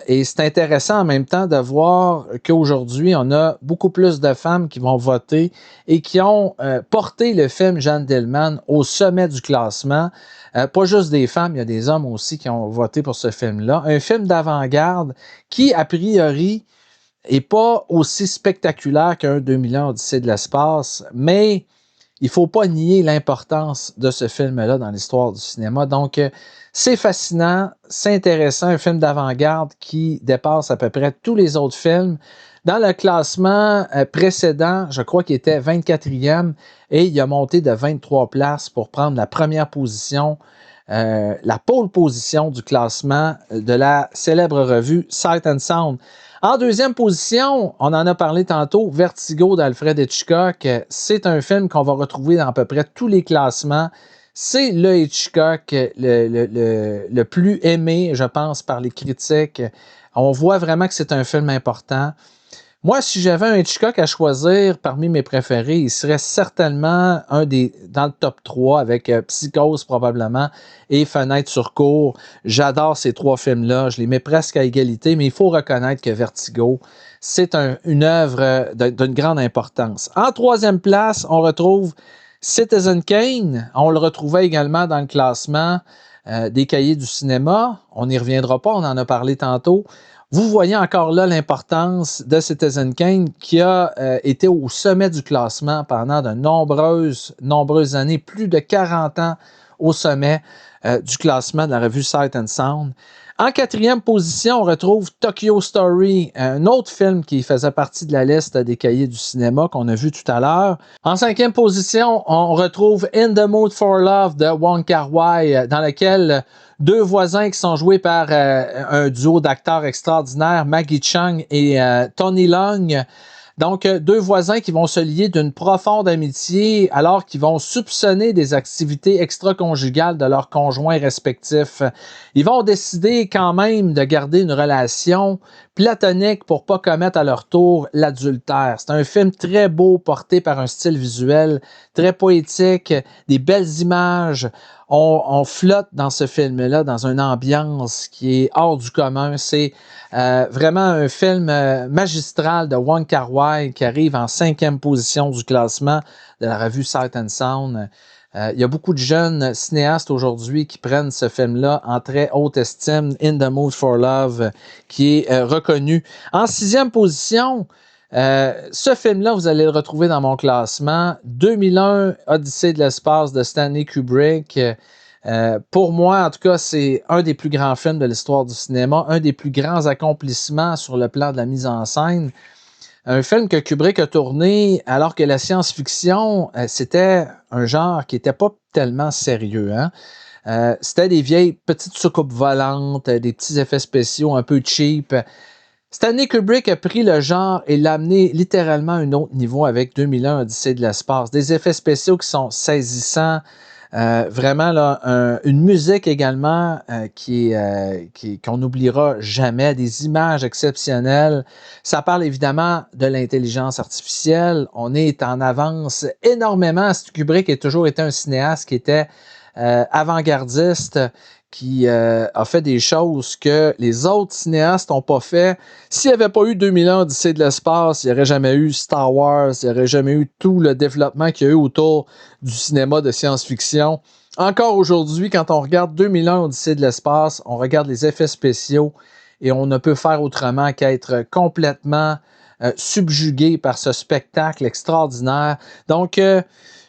Et c'est intéressant en même temps de voir qu'aujourd'hui, on a beaucoup plus de femmes qui vont voter et qui ont porté le film Jeanne Dillman au sommet du classement. Pas juste des femmes, il y a des hommes aussi qui ont voté pour ce film-là. Un film d'avant-garde qui, a priori, est pas aussi spectaculaire qu'un 2001 Odyssée de l'espace, mais il ne faut pas nier l'importance de ce film-là dans l'histoire du cinéma. Donc, c'est fascinant, c'est intéressant, un film d'avant-garde qui dépasse à peu près tous les autres films. Dans le classement précédent, je crois qu'il était 24e et il a monté de 23 places pour prendre la première position, la pole position du classement de la célèbre revue Sight and Sound. En deuxième position, on en a parlé tantôt, Vertigo d'Alfred Hitchcock. C'est un film qu'on va retrouver dans à peu près tous les classements. C'est le Hitchcock le plus aimé, je pense, par les critiques. On voit vraiment que c'est un film important. Moi, si j'avais un Hitchcock à choisir parmi mes préférés, il serait certainement dans le top 3 avec Psychose probablement et Fenêtre sur cour. J'adore ces trois films-là. Je les mets presque à égalité, mais il faut reconnaître que Vertigo, c'est une œuvre d'une grande importance. En troisième place, on retrouve Citizen Kane. On le retrouvait également dans le classement des cahiers du cinéma. On n'y reviendra pas, on en a parlé tantôt. Vous voyez encore là l'importance de Citizen Kane qui a été au sommet du classement pendant de nombreuses années, plus de 40 ans au sommet du classement de la revue Sight and Sound. En quatrième position, on retrouve Tokyo Story, un autre film qui faisait partie de la liste des cahiers du cinéma qu'on a vu tout à l'heure. En cinquième position, on retrouve In the Mood for Love de Wong Kar-wai, dans lequel deux voisins qui sont joués par un duo d'acteurs extraordinaires, Maggie Chung et Tony Leung. Donc, deux voisins qui vont se lier d'une profonde amitié alors qu'ils vont soupçonner des activités extra-conjugales de leurs conjoints respectifs. Ils vont décider quand même de garder une relation platonique pour pas commettre à leur tour l'adultère. C'est un film très beau, porté par un style visuel très poétique, des belles images. On flotte dans ce film-là, dans une ambiance qui est hors du commun. C'est vraiment un film magistral de Wong Kar-wai qui arrive en cinquième position du classement de la revue Sight and Sound. Il y a beaucoup de jeunes cinéastes aujourd'hui qui prennent ce film-là en très haute estime, In the Mood for Love, qui est reconnu. En sixième position, ce film-là, vous allez le retrouver dans mon classement. 2001, Odyssée de l'espace de Stanley Kubrick. Pour moi, en tout cas, c'est un des plus grands films de l'histoire du cinéma, un des plus grands accomplissements sur le plan de la mise en scène. Un film que Kubrick a tourné alors que la science-fiction, c'était un genre qui n'était pas tellement sérieux. C'était des vieilles petites soucoupes volantes, des petits effets spéciaux un peu cheap. Stanley Kubrick a pris le genre et l'a amené littéralement à un autre niveau avec 2001, Odyssée de l'espace. Des effets spéciaux qui sont saisissants. Vraiment, là, une musique également qu'on n'oubliera jamais, des images exceptionnelles. Ça parle évidemment de l'intelligence artificielle. On est en avance énormément. Kubrick a toujours été un cinéaste qui était avant-gardiste, qui a fait des choses que les autres cinéastes n'ont pas fait. S'il n'y avait pas eu 2001 Odyssée de l'espace, il n'y aurait jamais eu Star Wars, il n'y aurait jamais eu tout le développement qu'il y a eu autour du cinéma de science-fiction. Encore aujourd'hui, quand on regarde 2001 Odyssée de l'espace, on regarde les effets spéciaux et on ne peut faire autrement qu'être complètement subjugué par ce spectacle extraordinaire. Donc,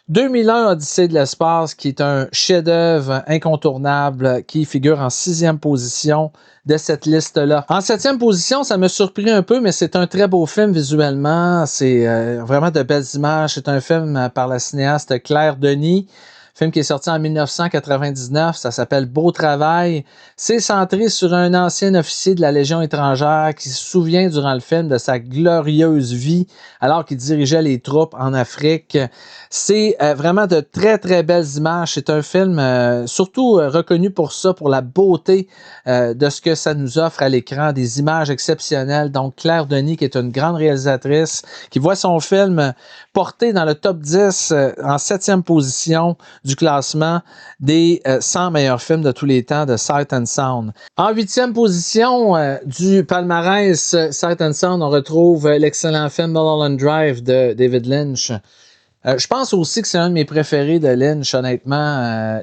2001 Odyssée de l'espace, qui est un chef-d'œuvre incontournable, qui figure en sixième position de cette liste-là. En septième position, ça me surpris un peu, mais c'est un très beau film visuellement. C'est vraiment de belles images. C'est un film par la cinéaste Claire Denis. Film qui est sorti en 1999, ça s'appelle Beau travail. C'est centré sur un ancien officier de la Légion étrangère qui se souvient durant le film de sa glorieuse vie alors qu'il dirigeait les troupes en Afrique. C'est vraiment de très très belles images. C'est un film surtout reconnu pour ça, pour la beauté de ce que ça nous offre à l'écran, des images exceptionnelles. Donc Claire Denis, qui est une grande réalisatrice, qui voit son film porté dans le top 10 en septième position du classement des 100 meilleurs films de tous les temps de Sight and Sound. En huitième position du palmarès Sight and Sound, on retrouve l'excellent film Mulholland Drive de David Lynch. Je pense aussi que c'est un de mes préférés de Lynch, honnêtement.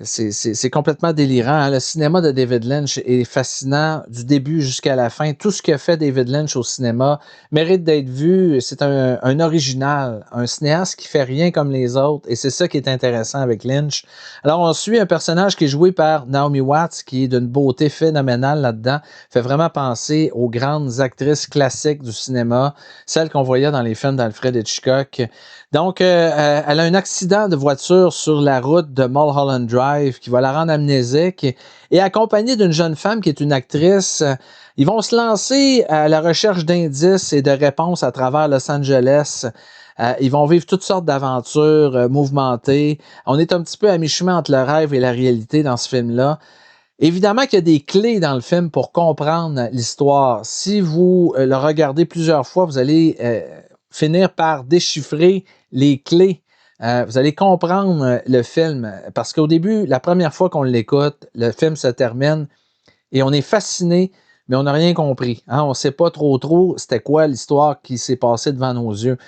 C'est complètement délirant. Hein? Le cinéma de David Lynch est fascinant du début jusqu'à la fin. Tout ce que fait David Lynch au cinéma mérite d'être vu. C'est un original, un cinéaste qui fait rien comme les autres. Et c'est ça qui est intéressant avec Lynch. Alors, on suit un personnage qui est joué par Naomi Watts, qui est d'une beauté phénoménale là-dedans. Fait vraiment penser aux grandes actrices classiques du cinéma, celles qu'on voyait dans les films d'Alfred Hitchcock. Donc, elle a un accident de voiture sur la route de Mulholland Drive qui va la rendre amnésique et accompagnée d'une jeune femme qui est une actrice, ils vont se lancer à la recherche d'indices et de réponses à travers Los Angeles. Ils vont vivre toutes sortes d'aventures mouvementées. On est un petit peu à mi-chemin entre le rêve et la réalité dans ce film-là. Évidemment qu'il y a des clés dans le film pour comprendre l'histoire. Si vous le regardez plusieurs fois, vous allez finir par déchiffrer les clés. Vous allez comprendre le film. Parce qu'au début, la première fois qu'on l'écoute, le film se termine et on est fasciné, mais on n'a rien compris. Hein? On ne sait pas trop c'était quoi l'histoire qui s'est passée devant nos yeux.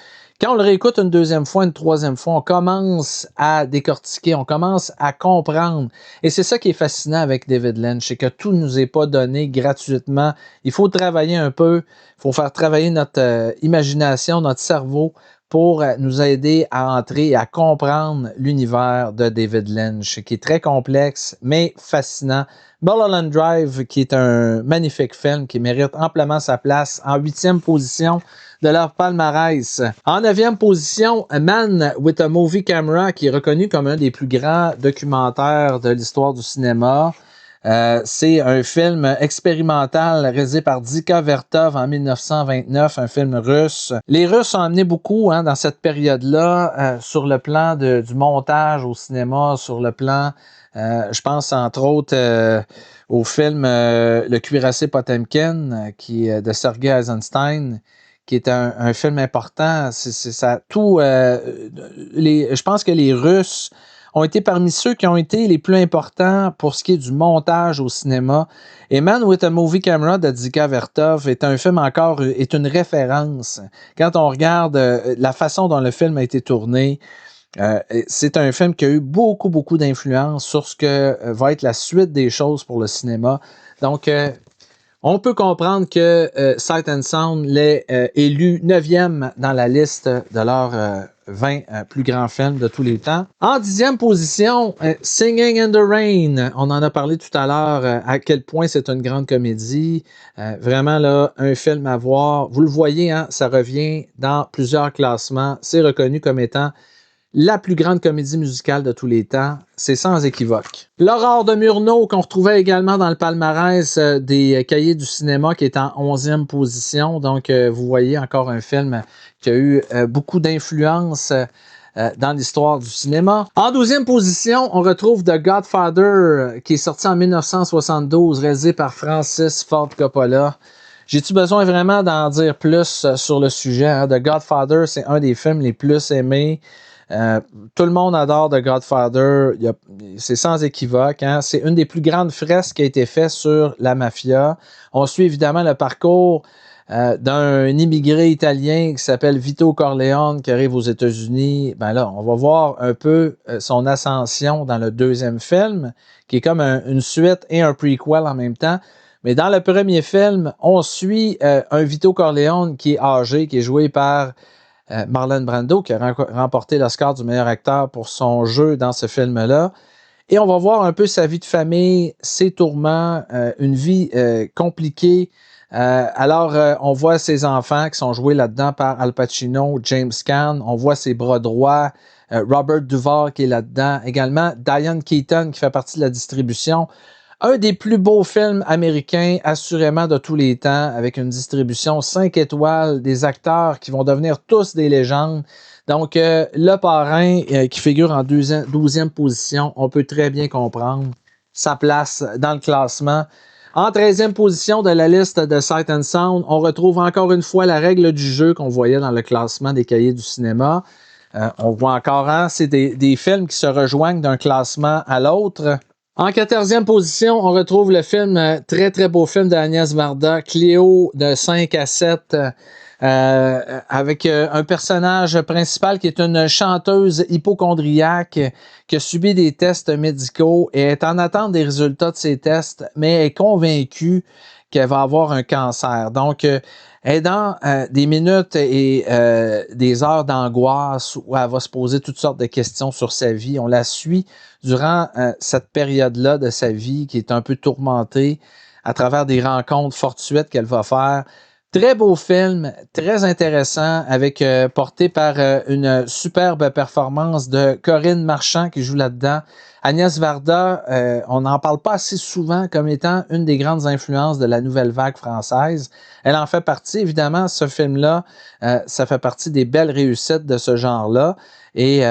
Quand on le réécoute une deuxième fois, une troisième fois, on commence à décortiquer, on commence à comprendre. Et c'est ça qui est fascinant avec David Lynch, c'est que tout ne nous est pas donné gratuitement. Il faut travailler un peu, il faut faire travailler notre imagination, notre cerveau pour nous aider à entrer et à comprendre l'univers de David Lynch, qui est très complexe, mais fascinant. Mulholland Drive, qui est un magnifique film qui mérite amplement sa place en 8e position de leur palmarès. En 9e position, A Man with a Movie Camera, qui est reconnu comme un des plus grands documentaires de l'histoire du cinéma. C'est un film expérimental réalisé par Dika Vertov en 1929, un film russe. Les Russes ont amené beaucoup dans cette période-là sur le plan du montage au cinéma, sur le plan, je pense entre autres au film Le Cuirassé Potemkin de Sergei Eisenstein, qui est un film important. Ça tout. Je pense que les Russes ont été parmi ceux qui ont été les plus importants pour ce qui est du montage au cinéma. Et Man with a Movie Camera de Dika Vertov est un film est une référence. Quand on regarde la façon dont le film a été tourné, c'est un film qui a eu beaucoup d'influence sur ce que va être la suite des choses pour le cinéma. Donc, on peut comprendre que Sight and Sound l'ait élu 9e dans la liste de leurs 20 plus grands films de tous les temps. En 10e position, Singing in the Rain. On en a parlé tout à l'heure, à quel point c'est une grande comédie. Vraiment, là, un film à voir. Vous le voyez, ça revient dans plusieurs classements. C'est reconnu comme étant la plus grande comédie musicale de tous les temps, c'est sans équivoque. L'Aurore de Murnau, qu'on retrouvait également dans le palmarès des cahiers du cinéma, qui est en 11e position. Donc, vous voyez encore un film qui a eu beaucoup d'influence dans l'histoire du cinéma. En 12e position, on retrouve The Godfather, qui est sorti en 1972, réalisé par Francis Ford Coppola. J'ai-tu besoin vraiment d'en dire plus sur le sujet? The Godfather, c'est un des films les plus aimés. Tout le monde adore The Godfather, c'est sans équivoque. C'est une des plus grandes fresques qui a été faite sur la mafia. On suit évidemment le parcours d'un immigré italien qui s'appelle Vito Corleone qui arrive aux États-Unis. Ben là, on va voir un peu son ascension dans le deuxième film, qui est comme une suite et un prequel en même temps. Mais dans le premier film, on suit un Vito Corleone qui est âgé, qui est joué par Marlon Brando, qui a remporté l'Oscar du meilleur acteur pour son jeu dans ce film-là. Et on va voir un peu sa vie de famille, ses tourments, une vie compliquée. Alors, on voit ses enfants qui sont joués là-dedans par Al Pacino, James Caan. On voit ses bras droits, Robert Duvall qui est là-dedans. Également, Diane Keaton qui fait partie de la distribution. Un des plus beaux films américains, assurément de tous les temps, avec une distribution 5 étoiles, des acteurs qui vont devenir tous des légendes. Donc, le parrain qui figure en 12e position, on peut très bien comprendre sa place dans le classement. En 13e position de la liste de Sight and Sound, on retrouve encore une fois la règle du jeu qu'on voyait dans le classement des cahiers du cinéma. On voit encore, c'est des films qui se rejoignent d'un classement à l'autre. En 14e position, on retrouve le film, très beau film d'Agnès Varda, Cléo de 5 à 7, avec un personnage principal qui est une chanteuse hypocondriaque qui a subi des tests médicaux et est en attente des résultats de ces tests, mais est convaincue qu'elle va avoir un cancer. Donc, elle est dans des minutes et des heures d'angoisse où elle va se poser toutes sortes de questions sur sa vie. On la suit durant cette période-là de sa vie qui est un peu tourmentée à travers des rencontres fortuites qu'elle va faire. Très beau film, très intéressant, avec porté par une superbe performance de Corinne Marchand qui joue là-dedans. Agnès Varda, on n'en parle pas assez souvent comme étant une des grandes influences de la nouvelle vague française. Elle en fait partie, évidemment, ce film-là, ça fait partie des belles réussites de ce genre-là. Et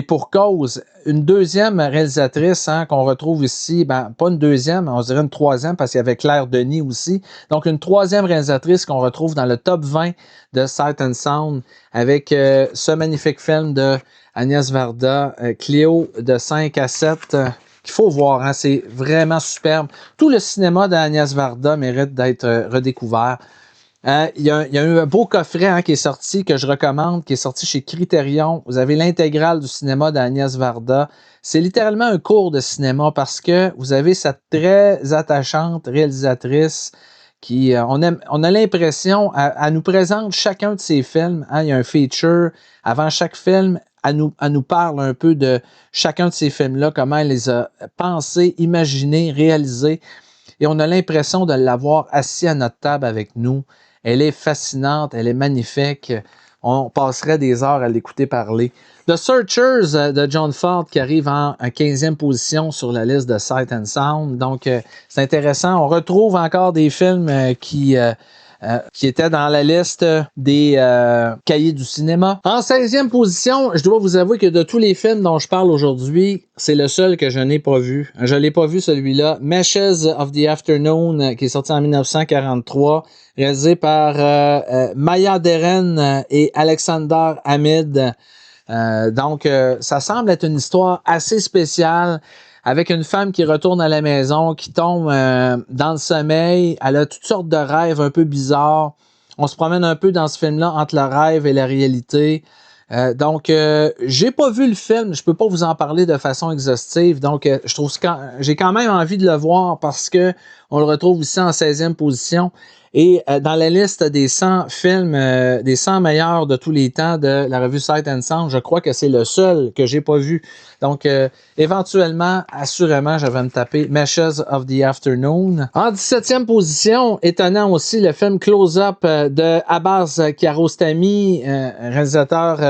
pour cause, une deuxième réalisatrice hein, qu'on retrouve ici, ben, pas une deuxième, on dirait une troisième parce qu'il y avait Claire Denis aussi. Donc une troisième réalisatrice qu'on retrouve dans le top 20 de Sight and Sound avec ce magnifique film de Agnès Varda, Cléo de 5 à 7, qu'il faut voir, hein, c'est vraiment superbe. Tout le cinéma d'Agnès Varda mérite d'être redécouvert. Il y a eu un beau coffret hein, qui est sorti, que je recommande, qui est sorti chez Criterion. Vous avez l'intégrale du cinéma d'Agnès Varda. C'est littéralement un cours de cinéma parce que vous avez cette très attachante réalisatrice qui, on a l'impression, elle nous présente chacun de ses films. Hein, il y a un feature avant chaque film. Elle nous parle un peu de chacun de ces films-là, comment elle les a pensés, imaginés, réalisés. Et on a l'impression de l'avoir assis à notre table avec nous. Elle est fascinante, elle est magnifique. On passerait des heures à l'écouter parler. The Searchers de John Ford qui arrive en 15e position sur la liste de Sight and Sound. Donc, c'est intéressant. On retrouve encore des films qui était dans la liste des cahiers du cinéma. En 16e position, je dois vous avouer que de tous les films dont je parle aujourd'hui, c'est le seul que je n'ai pas vu. Je ne l'ai pas vu celui-là. Meshes of the Afternoon, qui est sorti en 1943, réalisé par Maya Deren et Alexander Hamid. Donc, ça semble être une histoire assez spéciale avec une femme qui retourne à la maison, qui tombe dans le sommeil. Elle a toutes sortes de rêves un peu bizarres. On se promène un peu dans ce film-là entre le rêve et la réalité. Donc, j'ai pas vu le film. Je peux pas vous en parler de façon exhaustive. Donc, je trouve que j'ai quand même envie de le voir parce que on le retrouve ici en 16e position. Et dans la liste des 100 films, des 100 meilleurs de tous les temps de la revue Sight and Sound, je crois que c'est le seul que j'ai pas vu. Donc, éventuellement, assurément, je vais me taper Meshes of the Afternoon. En 17e position, étonnant aussi, le film Close-Up de Abbas Kiarostami, réalisateur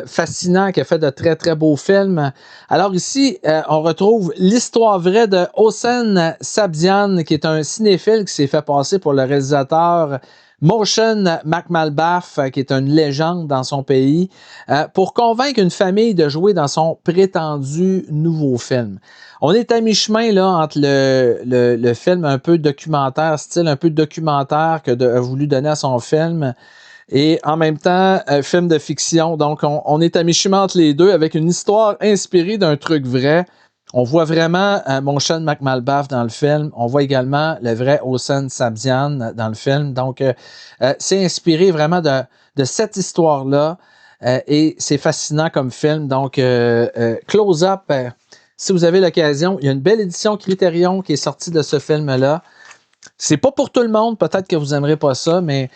fascinant qui a fait de très, très beaux films. Alors ici, on retrouve l'histoire vraie de Hossein Sabzian, qui est un cinéphile qui s'est fait passer pour le réalisateur Mohsen Makhmalbaf, qui est une légende dans son pays, pour convaincre une famille de jouer dans son prétendu nouveau film. On est à mi-chemin là entre le film un peu documentaire, style un peu documentaire que a voulu donner à son film, et en même temps, film de fiction. Donc, on est à mi-chemin entre les deux avec une histoire inspirée d'un truc vrai. On voit vraiment Mohsen Makhmalbaf dans le film. On voit également le vrai Hossein Sabzian dans le film. Donc, c'est inspiré vraiment de cette histoire-là. Et c'est fascinant comme film. Donc, Close Up, si vous avez l'occasion, il y a une belle édition Criterion qui est sortie de ce film-là. C'est pas pour tout le monde, peut-être que vous aimerez pas ça, mais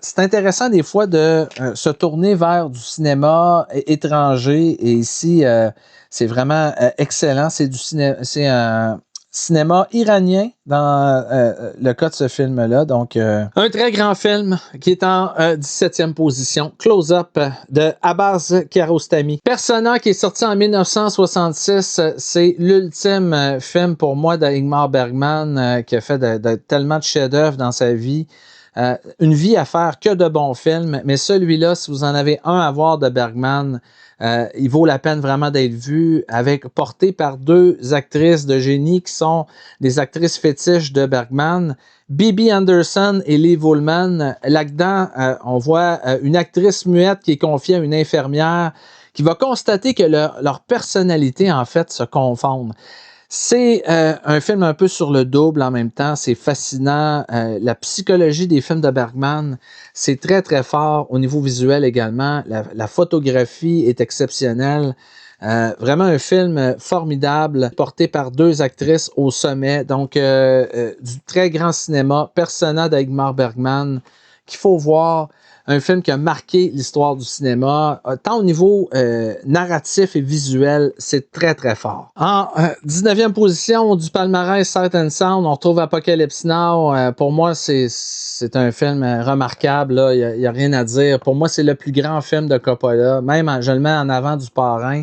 c'est intéressant des fois de se tourner vers du cinéma étranger. Et ici, c'est vraiment excellent. C'est un cinéma iranien dans le cas de ce film-là. Donc, un très grand film qui est en 17e position. Close-Up de Abbas Kiarostami. Persona qui est sorti en 1966. C'est l'ultime film pour moi d'Ingmar Bergman qui a fait tellement de chefs-d'œuvre dans sa vie. Une vie à faire que de bons films. Mais celui-là, si vous en avez un à voir de Bergman, il vaut la peine vraiment d'être vu, porté par deux actrices de génie qui sont des actrices fétiches de Bergman, Bibi Andersson et Liv Ullmann. Là-dedans, on voit une actrice muette qui est confiée à une infirmière qui va constater que leur personnalité, en fait, se confondent. C'est un film un peu sur le double en même temps. C'est fascinant. La psychologie des films de Bergman, c'est très, très fort au niveau visuel également. La photographie est exceptionnelle. Vraiment un film formidable, porté par deux actrices au sommet. Donc, du très grand cinéma, Persona d'Ingmar Bergman, qu'il faut voir. Un film qui a marqué l'histoire du cinéma, tant au niveau narratif et visuel, c'est très, très fort. En 19e position du palmarès Sight and Sound, on retrouve Apocalypse Now. Pour moi, c'est un film remarquable. Il n'y a rien à dire. Pour moi, c'est le plus grand film de Coppola. Même, je le mets en avant du Parrain.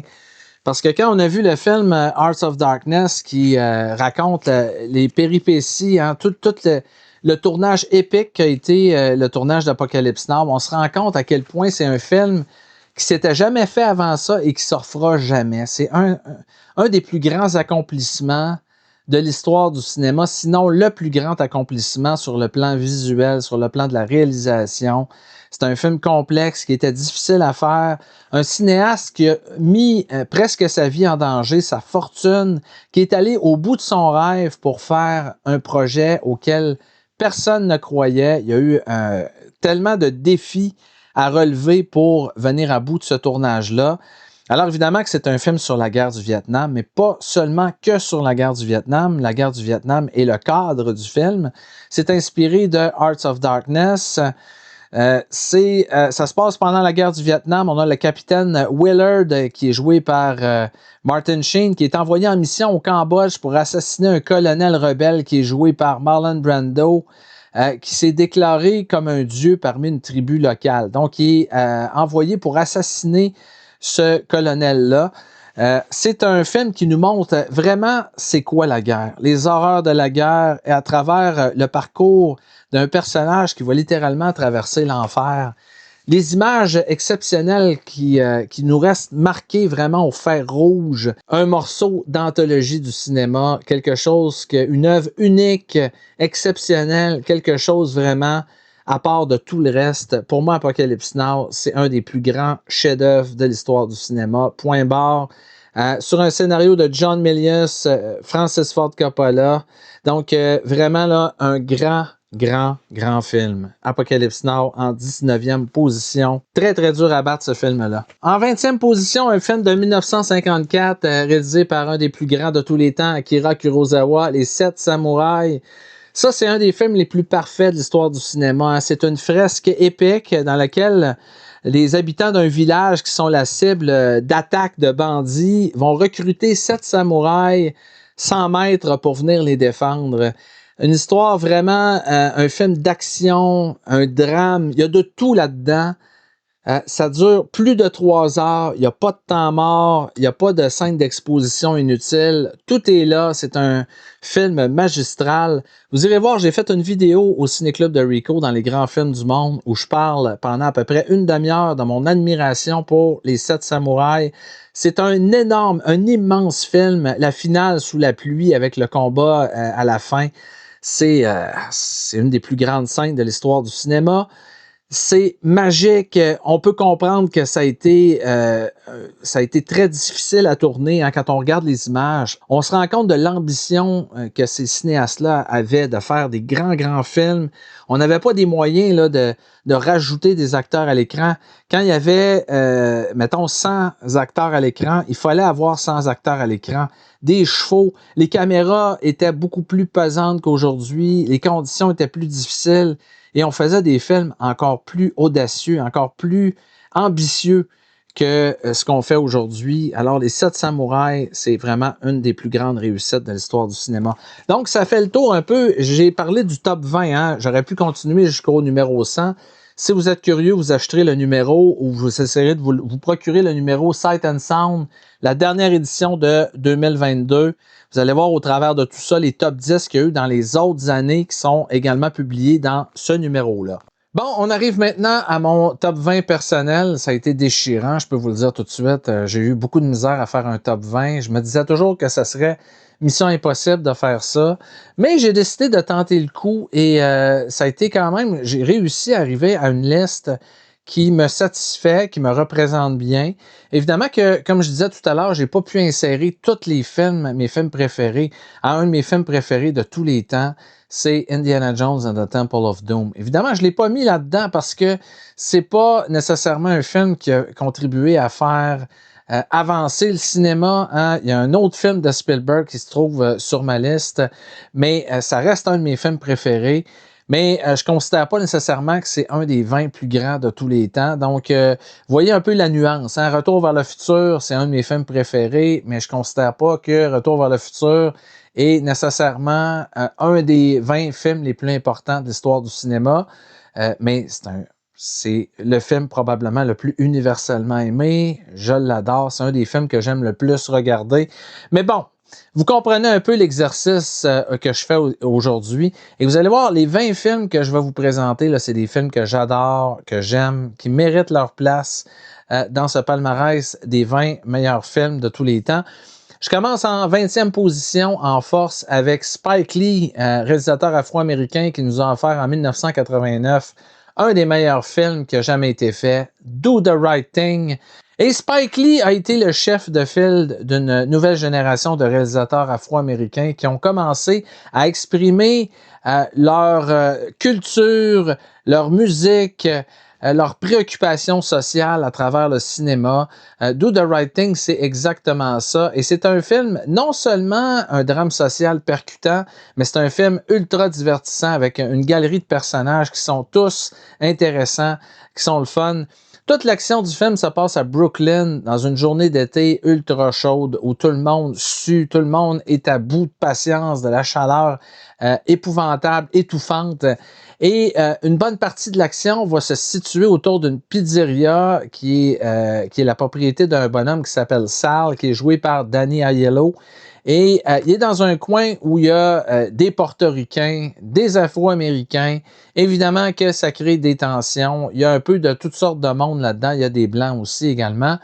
Parce que quand on a vu le film Hearts of Darkness qui raconte les péripéties, hein, tout le tournage épique qui a été le tournage d'Apocalypse Now, on se rend compte à quel point c'est un film qui s'était jamais fait avant ça et qui se refera jamais. C'est un des plus grands accomplissements de l'histoire du cinéma, sinon le plus grand accomplissement sur le plan visuel, sur le plan de la réalisation. C'est un film complexe qui était difficile à faire. Un cinéaste qui a mis presque sa vie en danger, sa fortune, qui est allé au bout de son rêve pour faire un projet auquel personne ne croyait. Il y a eu tellement de défis à relever pour venir à bout de ce tournage-là. Alors évidemment que c'est un film sur la guerre du Vietnam, mais pas seulement que sur la guerre du Vietnam. La guerre du Vietnam est le cadre du film. C'est inspiré de Hearts of Darkness. Ça se passe pendant la guerre du Vietnam. On a le capitaine Willard qui est joué par Martin Sheen, qui est envoyé en mission au Cambodge pour assassiner un colonel rebelle qui est joué par Marlon Brando, qui s'est déclaré comme un dieu parmi une tribu locale. Donc, il est envoyé pour assassiner ce colonel-là. C'est un film qui nous montre vraiment c'est quoi la guerre, les horreurs de la guerre et à travers le parcours d'un personnage qui va littéralement traverser l'enfer. Les images exceptionnelles qui nous restent marquées vraiment au fer rouge. Un morceau d'anthologie du cinéma, quelque chose, une œuvre unique, exceptionnelle, quelque chose vraiment à part de tout le reste. Pour moi, Apocalypse Now, c'est un des plus grands chefs-d'œuvre de l'histoire du cinéma. Point barre. Sur un scénario de John Milius, Francis Ford Coppola. Donc, vraiment, là, un grand film. Apocalypse Now en 19e position. Très, très dur à battre ce film-là. En 20e position, un film de 1954 réalisé par un des plus grands de tous les temps, Akira Kurosawa, Les 7 Samouraïs. Ça, c'est un des films les plus parfaits de l'histoire du cinéma. C'est une fresque épique dans laquelle les habitants d'un village qui sont la cible d'attaques de bandits vont recruter 7 samouraïs 100 mètres pour venir les défendre. Une histoire vraiment, un film d'action, un drame, il y a de tout là-dedans. Ça dure plus de 3 heures, il n'y a pas de temps mort, il n'y a pas de scène d'exposition inutile. Tout est là, c'est un film magistral. Vous irez voir, j'ai fait une vidéo au Ciné-Club de Rico dans les grands films du monde où je parle pendant à peu près une demi-heure de mon admiration pour les 7 samouraïs. C'est un immense film. La finale sous la pluie avec le combat à la fin, c'est une des plus grandes scènes de l'histoire du cinéma. C'est magique. On peut comprendre que ça a été très difficile à tourner, hein, quand on regarde les images. On se rend compte de l'ambition que ces cinéastes-là avaient de faire des grands films. On n'avait pas des moyens là, de rajouter des acteurs à l'écran. Quand il y avait, mettons, 100 acteurs à l'écran, il fallait avoir 100 acteurs à l'écran. Des chevaux. Les caméras étaient beaucoup plus pesantes qu'aujourd'hui. Les conditions étaient plus difficiles. Et on faisait des films encore plus audacieux, encore plus ambitieux que ce qu'on fait aujourd'hui. Alors, Les 7 samouraïs, c'est vraiment une des plus grandes réussites de l'histoire du cinéma. Donc, ça fait le tour un peu. J'ai parlé du top 20. Hein. J'aurais pu continuer jusqu'au numéro 100. Si vous êtes curieux, vous acheterez le numéro ou vous essayerez de vous procurer le numéro Sight and Sound, la dernière édition de 2022. Vous allez voir au travers de tout ça les top 10 qu'il y a eu dans les autres années qui sont également publiés dans ce numéro-là. Bon, on arrive maintenant à mon top 20 personnel. Ça a été déchirant, je peux vous le dire tout de suite. J'ai eu beaucoup de misère à faire un top 20. Je me disais toujours que ça serait mission impossible de faire ça. Mais j'ai décidé de tenter le coup et ça a été quand même... J'ai réussi à arriver à une liste qui me satisfait, qui me représente bien. Évidemment que, comme je disais tout à l'heure, j'ai pas pu insérer tous les films, mes films préférés. Un de mes films préférés de tous les temps, c'est Indiana Jones and the Temple of Doom. Évidemment, je l'ai pas mis là-dedans parce que c'est pas nécessairement un film qui a contribué à faire avancer le cinéma. Hein. Il y a un autre film de Spielberg qui se trouve sur ma liste, mais ça reste un de mes films préférés. Mais je ne considère pas nécessairement que c'est un des 20 plus grands de tous les temps. Donc, vous voyez un peu la nuance. Hein? Retour vers le futur, c'est un de mes films préférés, mais je ne considère pas que Retour vers le futur est nécessairement un des 20 films les plus importants de l'histoire du cinéma. Mais c'est le film probablement le plus universellement aimé. Je l'adore. C'est un des films que j'aime le plus regarder. Mais bon, vous comprenez un peu l'exercice que je fais aujourd'hui. Et vous allez voir, les 20 films que je vais vous présenter, là, c'est des films que j'adore, que j'aime, qui méritent leur place dans ce palmarès des 20 meilleurs films de tous les temps. Je commence en 20e position en force avec Spike Lee, réalisateur afro-américain qui nous a offert en 1989 un des meilleurs films qui a jamais été fait, Do the Right Thing. Et Spike Lee a été le chef de file d'une nouvelle génération de réalisateurs afro-américains qui ont commencé à exprimer leur culture, leur musique, leurs préoccupations sociales à travers le cinéma. Do the Right Thing, c'est exactement ça. Et c'est un film, non seulement un drame social percutant, mais c'est un film ultra divertissant avec une galerie de personnages qui sont tous intéressants, qui sont le fun. Toute l'action du film se passe à Brooklyn dans une journée d'été ultra chaude où tout le monde sue, tout le monde est à bout de patience, de la chaleur épouvantable, étouffante. Et une bonne partie de l'action va se situer autour d'une pizzeria qui est la propriété d'un bonhomme qui s'appelle Sal, qui est joué par Danny Aiello. Et il est dans un coin où il y a des Portoricains, des Afro-Américains. Évidemment que ça crée des tensions. Il y a un peu de toutes sortes de monde là-dedans. Il y a des Blancs aussi également.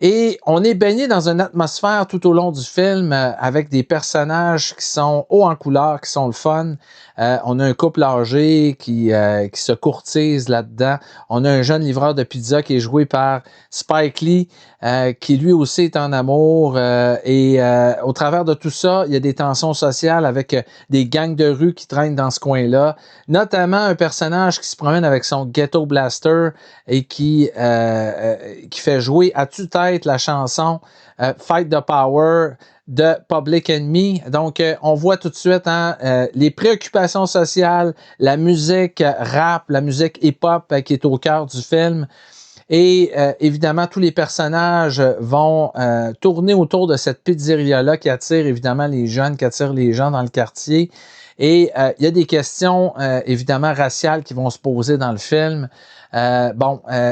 Et on est baigné dans une atmosphère tout au long du film avec des personnages qui sont hauts en couleur, qui sont le fun. On a un couple âgé qui se courtise là-dedans. On a un jeune livreur de pizza qui est joué par Spike Lee, qui lui aussi est en amour. Et au travers de tout ça, il y a des tensions sociales avec des gangs de rue qui traînent dans ce coin-là. Notamment un personnage qui se promène avec son ghetto blaster et qui fait jouer à tue-tête la chanson Fight the Power de Public Enemy. Donc, on voit tout de suite les préoccupations sociales, la musique rap, la musique hip-hop qui est au cœur du film. Et évidemment, tous les personnages vont tourner autour de cette pizzeria-là qui attire évidemment les jeunes, qui attire les gens dans le quartier. Et il y a des questions évidemment raciales qui vont se poser dans le film.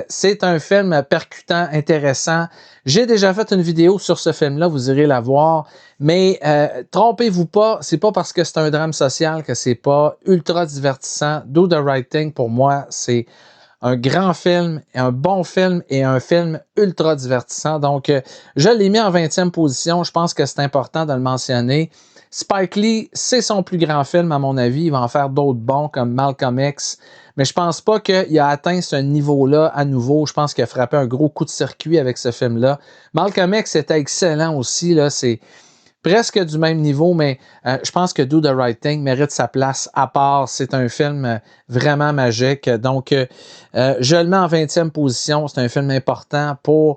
C'est un film percutant, intéressant. J'ai déjà fait une vidéo sur ce film-là, vous irez la voir. Mais trompez-vous pas, c'est pas parce que c'est un drame social que c'est pas ultra divertissant. Do the Right Thing, pour moi, c'est un grand film, un bon film et un film ultra divertissant. Donc, je l'ai mis en 20e position. Je pense que c'est important de le mentionner. Spike Lee, c'est son plus grand film, à mon avis. Il va en faire d'autres bons comme Malcolm X. Mais je pense pas qu'il a atteint ce niveau-là à nouveau. Je pense qu'il a frappé un gros coup de circuit avec ce film-là. Malcolm X était excellent aussi. Là. C'est presque du même niveau, mais je pense que Do the Right Thing mérite sa place à part. C'est un film vraiment magique. Donc, je le mets en 20e position. C'est un film important pour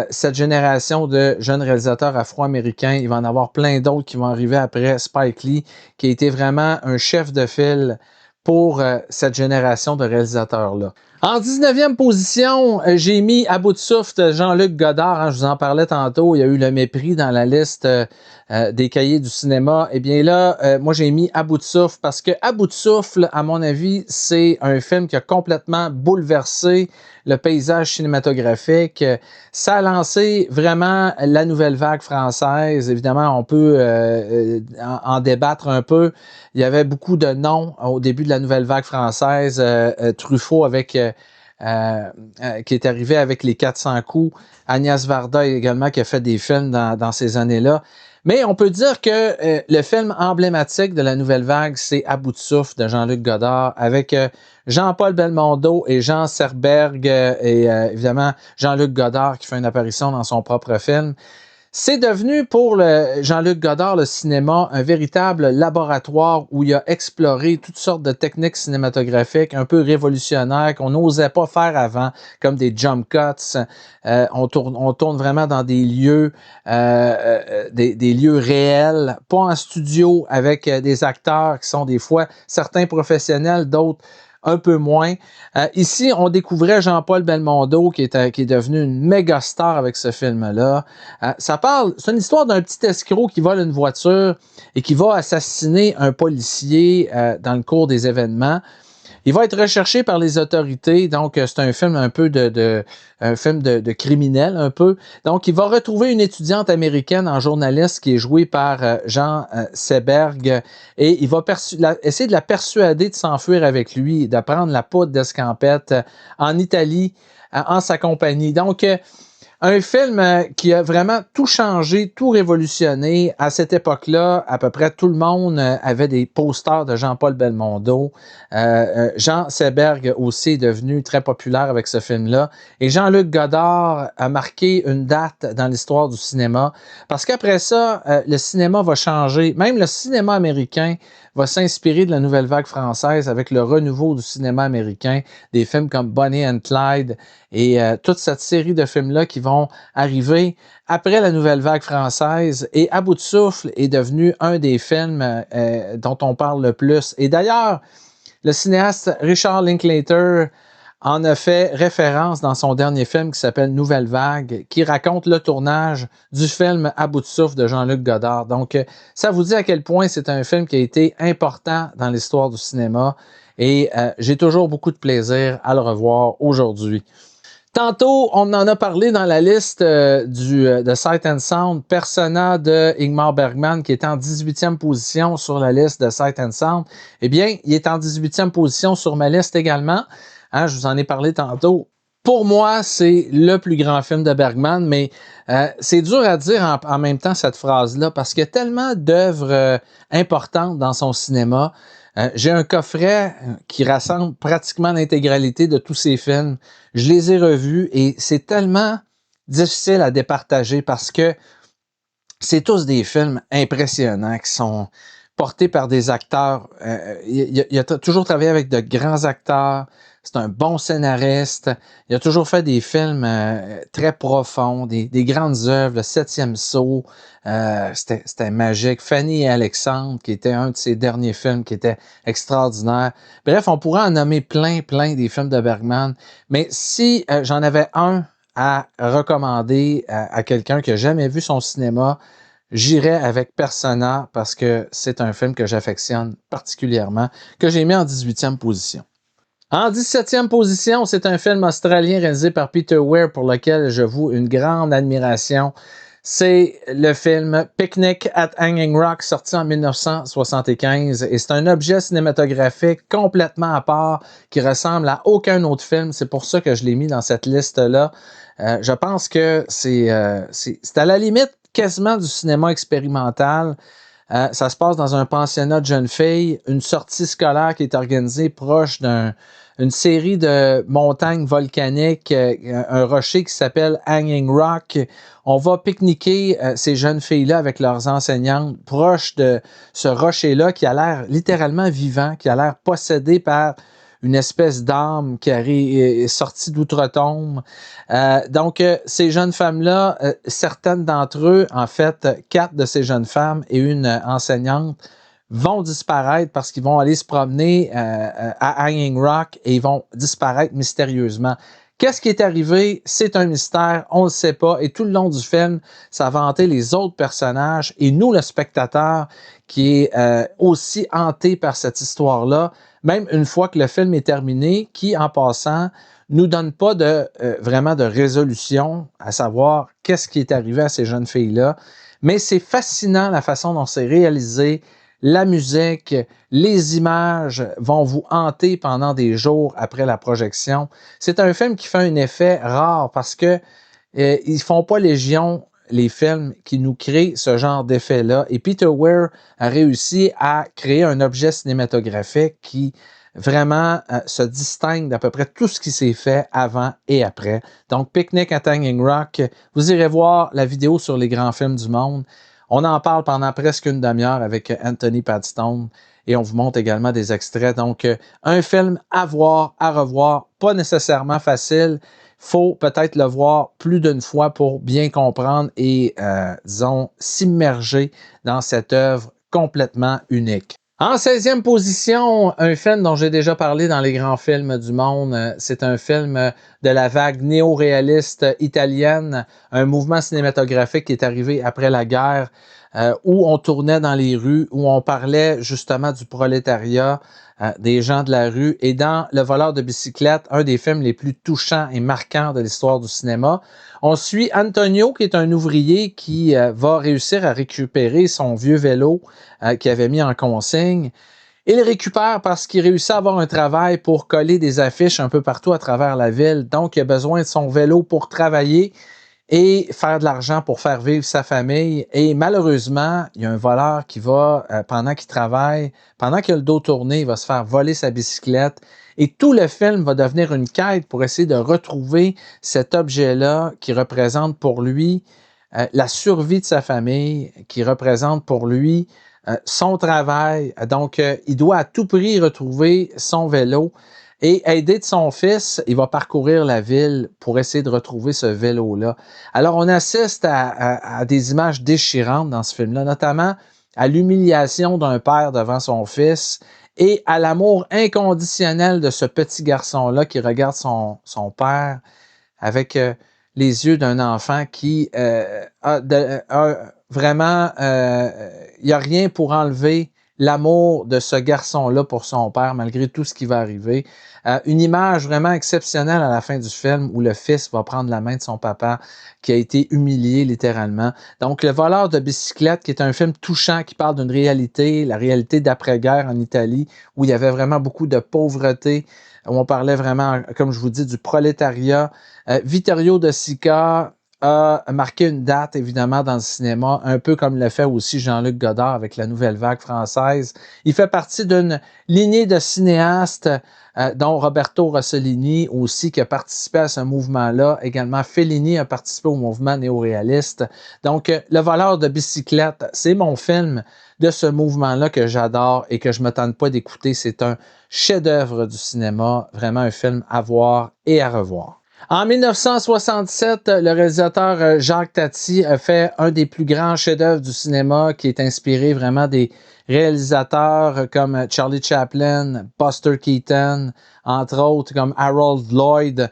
cette génération de jeunes réalisateurs afro-américains. Il va en avoir plein d'autres qui vont arriver après Spike Lee, qui a été vraiment un chef de file pour cette génération de réalisateurs-là. En 19e position, j'ai mis À bout de souffle de Jean-Luc Godard. Je vous en parlais tantôt. Il y a eu Le Mépris dans la liste des cahiers du cinéma. Eh bien là, moi j'ai mis À bout de souffle parce que À bout de souffle, à mon avis, c'est un film qui a complètement bouleversé le paysage cinématographique. Ça a lancé vraiment la nouvelle vague française. Évidemment, on peut en débattre un peu. Il y avait beaucoup de noms au début de la nouvelle vague française. Truffaut avec qui est arrivé avec Les 400 coups. Agnès Varda également qui a fait des films dans ces années-là. Mais on peut dire que le film emblématique de la nouvelle vague, c'est À bout de souffle de Jean-Luc Godard avec Jean-Paul Belmondo et Jean Serberg et évidemment Jean-Luc Godard qui fait une apparition dans son propre film. C'est devenu pour Jean-Luc Godard, le cinéma, un véritable laboratoire où il a exploré toutes sortes de techniques cinématographiques un peu révolutionnaires qu'on n'osait pas faire avant, comme des jump cuts. On tourne vraiment dans des lieux, des lieux réels, pas en studio avec des acteurs qui sont des fois certains professionnels, d'autres un peu moins. Ici, on découvrait Jean-Paul Belmondo qui est devenu une méga star avec ce film-là. C'est une histoire d'un petit escroc qui vole une voiture et qui va assassiner un policier dans le cours des événements. Il va être recherché par les autorités, donc c'est un film un peu un film de criminel un peu. Donc, il va retrouver une étudiante américaine en journaliste qui est jouée par Jean Seberg et il va essayer de la persuader de s'enfuir avec lui, de prendre la poudre d'escampette en Italie en sa compagnie. Donc, un film qui a vraiment tout changé, tout révolutionné. À cette époque-là, à peu près tout le monde avait des posters de Jean-Paul Belmondo. Jean Seberg aussi est devenu très populaire avec ce film-là. Et Jean-Luc Godard a marqué une date dans l'histoire du cinéma. Parce qu'après ça, le cinéma va changer. Même le cinéma américain va s'inspirer de la nouvelle vague française avec le renouveau du cinéma américain. Des films comme Bonnie and Clyde et toute cette série de films-là qui vont arriver après la nouvelle vague française. Et À bout de souffle est devenu un des films dont on parle le plus. Et d'ailleurs, le cinéaste Richard Linklater en a fait référence dans son dernier film qui s'appelle Nouvelle Vague, qui raconte le tournage du film À bout de souffle de Jean-Luc Godard. Donc, ça vous dit à quel point c'est un film qui a été important dans l'histoire du cinéma et j'ai toujours beaucoup de plaisir à le revoir aujourd'hui. Tantôt, on en a parlé dans la liste de Sight and Sound, Persona de Ingmar Bergman, qui est en 18e position sur la liste de Sight and Sound. Eh bien, il est en 18e position sur ma liste également. Hein, je vous en ai parlé tantôt. Pour moi, c'est le plus grand film de Bergman, mais c'est dur à dire en même temps cette phrase-là, parce qu'il y a tellement d'œuvres importantes dans son cinéma. J'ai un coffret qui rassemble pratiquement l'intégralité de tous ces films. Je les ai revus et c'est tellement difficile à départager parce que c'est tous des films impressionnants qui sont portés par des acteurs. Il a toujours travaillé avec de grands acteurs. C'est un bon scénariste. Il a toujours fait des films très profonds, des grandes œuvres. Le Septième Saut, c'était magique. Fanny et Alexandre, qui était un de ses derniers films, qui était extraordinaire. Bref, on pourrait en nommer plein des films de Bergman. Mais si j'en avais un à recommander à quelqu'un qui n'a jamais vu son cinéma, j'irais avec Persona parce que c'est un film que j'affectionne particulièrement, que j'ai mis en 18e position. En 17e position, c'est un film australien réalisé par Peter Weir pour lequel je voue une grande admiration. C'est le film Picnic at Hanging Rock, sorti en 1975. Et c'est un objet cinématographique complètement à part qui ressemble à aucun autre film. C'est pour ça que je l'ai mis dans cette liste-là. Je pense que c'est à la limite quasiment du cinéma expérimental. Ça se passe dans un pensionnat de jeunes filles, une sortie scolaire qui est organisée proche d'une série de montagnes volcaniques, un rocher qui s'appelle Hanging Rock. On va pique-niquer ces jeunes filles-là avec leurs enseignantes proche de ce rocher-là qui a l'air littéralement vivant, qui a l'air possédé par une espèce d'âme qui est sortie d'outre-tombe. Donc, ces jeunes femmes-là, certaines d'entre eux, en fait, 4 de ces jeunes femmes et une enseignante, vont disparaître parce qu'ils vont aller se promener à Hanging Rock et ils vont disparaître mystérieusement. Qu'est-ce qui est arrivé? C'est un mystère, on ne le sait pas. Et tout le long du film, ça va hanter les autres personnages et nous, le spectateur, qui est aussi hanté par cette histoire-là, même une fois que le film est terminé, qui, en passant, nous donne pas vraiment de résolution à savoir qu'est-ce qui est arrivé à ces jeunes filles-là. Mais c'est fascinant la façon dont c'est réalisé. La musique, les images vont vous hanter pendant des jours après la projection. C'est un film qui fait un effet rare parce que ils font pas légion les films qui nous créent ce genre d'effet-là. Et Peter Weir a réussi à créer un objet cinématographique qui vraiment se distingue d'à peu près tout ce qui s'est fait avant et après. Donc, Picnic at Hanging Rock, vous irez voir la vidéo sur les grands films du monde. On en parle pendant presque une demi-heure avec Anthony Padstone et on vous montre également des extraits. Donc, un film à voir, à revoir, pas nécessairement facile. Faut peut-être le voir plus d'une fois pour bien comprendre et, disons, s'immerger dans cette œuvre complètement unique. En 16e position, un film dont j'ai déjà parlé dans les grands films du monde, c'est un film de de la vague néo-réaliste italienne, un mouvement cinématographique qui est arrivé après la guerre, où on tournait dans les rues, où on parlait justement du prolétariat, des gens de la rue. Et dans Le voleur de bicyclette, un des films les plus touchants et marquants de l'histoire du cinéma, on suit Antonio, qui est un ouvrier qui va réussir à récupérer son vieux vélo qu'il avait mis en consigne. Il le récupère parce qu'il réussit à avoir un travail pour coller des affiches un peu partout à travers la ville. Donc, il a besoin de son vélo pour travailler et faire de l'argent pour faire vivre sa famille. Et malheureusement, il y a un voleur qui va, pendant qu'il travaille, pendant qu'il a le dos tourné, il va se faire voler sa bicyclette. Et tout le film va devenir une quête pour essayer de retrouver cet objet-là qui représente pour lui la survie de sa famille, qui représente pour lui son travail. Donc, il doit à tout prix retrouver son vélo et aidé de son fils, il va parcourir la ville pour essayer de retrouver ce vélo-là. Alors, on assiste à des images déchirantes dans ce film-là, notamment à l'humiliation d'un père devant son fils et à l'amour inconditionnel de ce petit garçon-là qui regarde son père avec les yeux d'un enfant qui a vraiment, il n'y a rien pour enlever l'amour de ce garçon-là pour son père, malgré tout ce qui va arriver. Une image vraiment exceptionnelle à la fin du film où le fils va prendre la main de son papa qui a été humilié littéralement. Donc, Le voleur de bicyclette, qui est un film touchant qui parle d'une réalité, la réalité d'après-guerre en Italie, où il y avait vraiment beaucoup de pauvreté, où on parlait vraiment, comme je vous dis, du prolétariat. Vittorio De Sica a marqué une date, évidemment, dans le cinéma, un peu comme le fait aussi Jean-Luc Godard avec la nouvelle vague française. Il fait partie d'une lignée de cinéastes, dont Roberto Rossellini aussi, qui a participé à ce mouvement-là. Également, Fellini a participé au mouvement néo-réaliste. Donc, Le voleur de bicyclette, c'est mon film de ce mouvement-là que j'adore et que je ne me tente pas d'écouter. C'est un chef-d'œuvre du cinéma, vraiment un film à voir et à revoir. En 1967, le réalisateur Jacques Tati a fait un des plus grands chefs-d'œuvre du cinéma qui est inspiré vraiment des réalisateurs comme Charlie Chaplin, Buster Keaton, entre autres comme Harold Lloyd.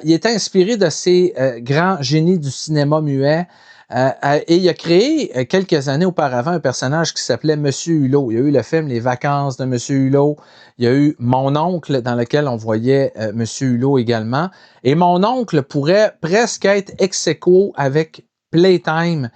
Il est inspiré de ces grands génies du cinéma muet. Et il a créé quelques années auparavant un personnage qui s'appelait Monsieur Hulot. Il y a eu le film Les Vacances de Monsieur Hulot. Il y a eu Mon oncle dans lequel on voyait Monsieur Hulot également. Et Mon oncle pourrait presque être ex aequo avec Playtime,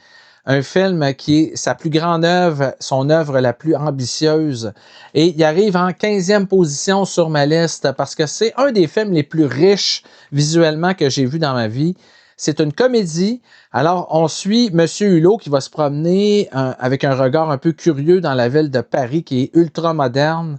un film qui est sa plus grande œuvre, son œuvre la plus ambitieuse. Et il arrive en 15e position sur ma liste parce que c'est un des films les plus riches visuellement que j'ai vu dans ma vie. C'est une comédie. Alors, on suit Monsieur Hulot qui va se promener avec un regard un peu curieux dans la ville de Paris qui est ultra moderne.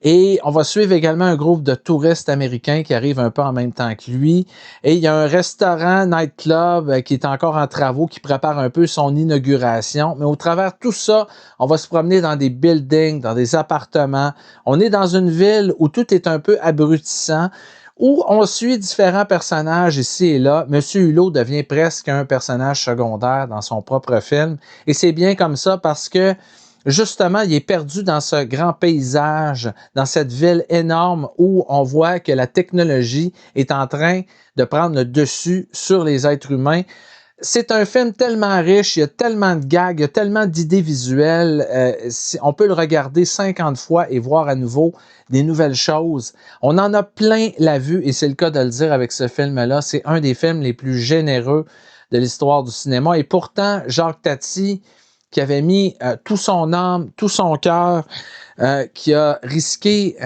Et on va suivre également un groupe de touristes américains qui arrivent un peu en même temps que lui. Et il y a un restaurant, nightclub, qui est encore en travaux, qui prépare un peu son inauguration. Mais au travers de tout ça, on va se promener dans des buildings, dans des appartements. On est dans une ville où tout est un peu abrutissant, où on suit différents personnages ici et là. Monsieur Hulot devient presque un personnage secondaire dans son propre film. Et c'est bien comme ça parce que justement, il est perdu dans ce grand paysage, dans cette ville énorme où on voit que la technologie est en train de prendre le dessus sur les êtres humains. C'est un film tellement riche, il y a tellement de gags, il y a tellement d'idées visuelles. On peut le regarder 50 fois et voir à nouveau des nouvelles choses. On en a plein la vue et c'est le cas de le dire avec ce film-là. C'est un des films les plus généreux de l'histoire du cinéma. Et pourtant, Jacques Tati, qui avait mis tout son âme, tout son cœur, qui a risqué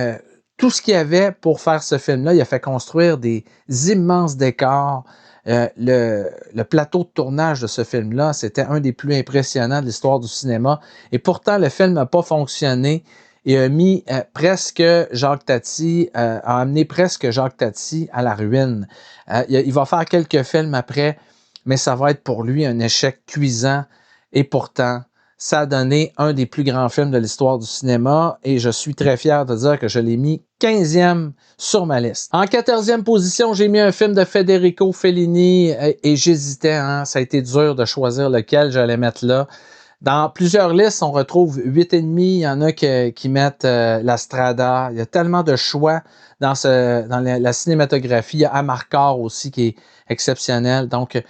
tout ce qu'il y avait pour faire ce film-là. Il a fait construire des immenses décors. Le plateau de tournage de ce film-là, c'était un des plus impressionnants de l'histoire du cinéma. Et pourtant, le film n'a pas fonctionné et a mis a amené presque Jacques Tati à la ruine. Il va faire quelques films après, mais ça va être pour lui un échec cuisant. Et pourtant, ça a donné un des plus grands films de l'histoire du cinéma et je suis très fier de dire que je l'ai mis 15e sur ma liste. En 14e position, j'ai mis un film de Federico Fellini et j'hésitais, hein, ça a été dur de choisir lequel j'allais mettre là. Dans plusieurs listes, on retrouve 8,5. Il y en a qui mettent La Strada. Il y a tellement de choix dans la cinématographie. Il y a Amarcord aussi qui est exceptionnel. Donc,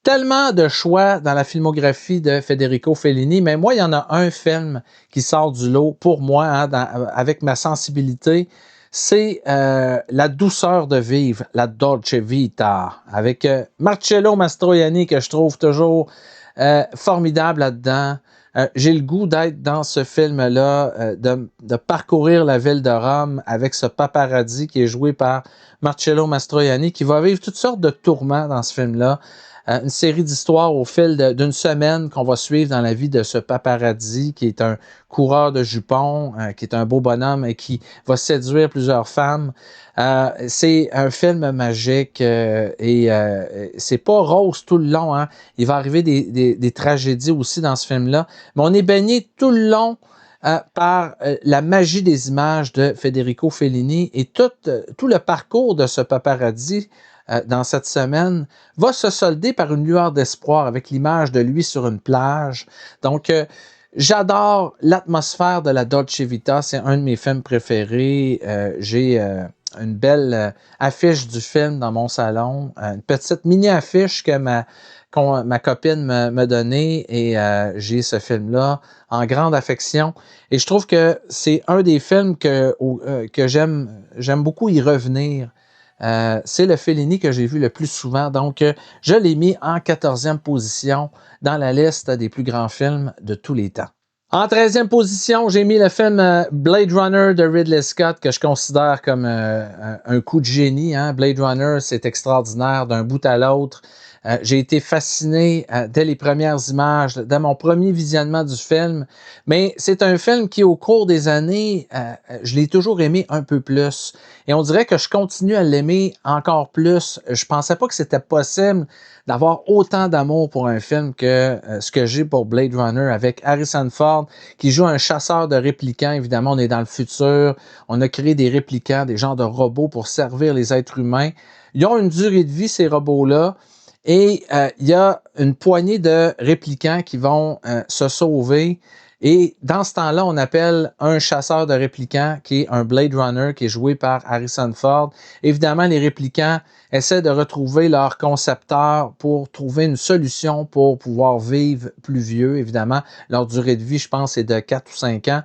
tellement de choix dans la filmographie de Federico Fellini. Mais moi, il y en a un film qui sort du lot pour moi, hein, avec ma sensibilité. C'est La douceur de vivre, la Dolce Vita, avec Marcello Mastroianni, que je trouve toujours formidable là-dedans. J'ai le goût d'être dans ce film-là, de parcourir la ville de Rome avec ce paparazzi qui est joué par Marcello Mastroianni, qui va vivre toutes sortes de tourments dans ce film-là. Une série d'histoires au fil d'une semaine qu'on va suivre dans la vie de ce paparazzi qui est un coureur de jupons, qui est un beau bonhomme et qui va séduire plusieurs femmes. C'est un film magique et c'est pas rose tout le long. Hein. Il va arriver des tragédies aussi dans ce film-là, mais on est baigné tout le long par la magie des images de Federico Fellini et tout le parcours de ce paparazzi dans cette semaine va se solder par une lueur d'espoir avec l'image de lui sur une plage. Donc, j'adore l'atmosphère de la Dolce Vita. C'est un de mes films préférés. J'ai une belle affiche du film dans mon salon. Une petite mini-affiche que ma copine m'a donnée et j'ai ce film-là en grande affection. Et je trouve que c'est un des films que j'aime beaucoup y revenir. C'est le Fellini que j'ai vu le plus souvent. Donc, je l'ai mis en 14e position dans la liste des plus grands films de tous les temps. En 13e position, j'ai mis le film Blade Runner de Ridley Scott, que je considère comme un coup de génie. Hein. Blade Runner, c'est extraordinaire d'un bout à l'autre. J'ai été fasciné dès les premières images, dès mon premier visionnement du film. Mais c'est un film qui, au cours des années, je l'ai toujours aimé un peu plus. Et on dirait que je continue à l'aimer encore plus. Je pensais pas que c'était possible d'avoir autant d'amour pour un film que ce que j'ai pour Blade Runner avec Harrison Ford qui joue un chasseur de réplicants. Évidemment, on est dans le futur. On a créé des réplicants, des genres de robots pour servir les êtres humains. Ils ont une durée de vie, ces robots-là. Et il y a une poignée de réplicants qui vont se sauver. Et dans ce temps-là, on appelle un chasseur de réplicants qui est un Blade Runner qui est joué par Harrison Ford. Évidemment, les réplicants essaient de retrouver leur concepteur pour trouver une solution pour pouvoir vivre plus vieux. Évidemment, leur durée de vie, je pense, est de 4 ou 5 ans.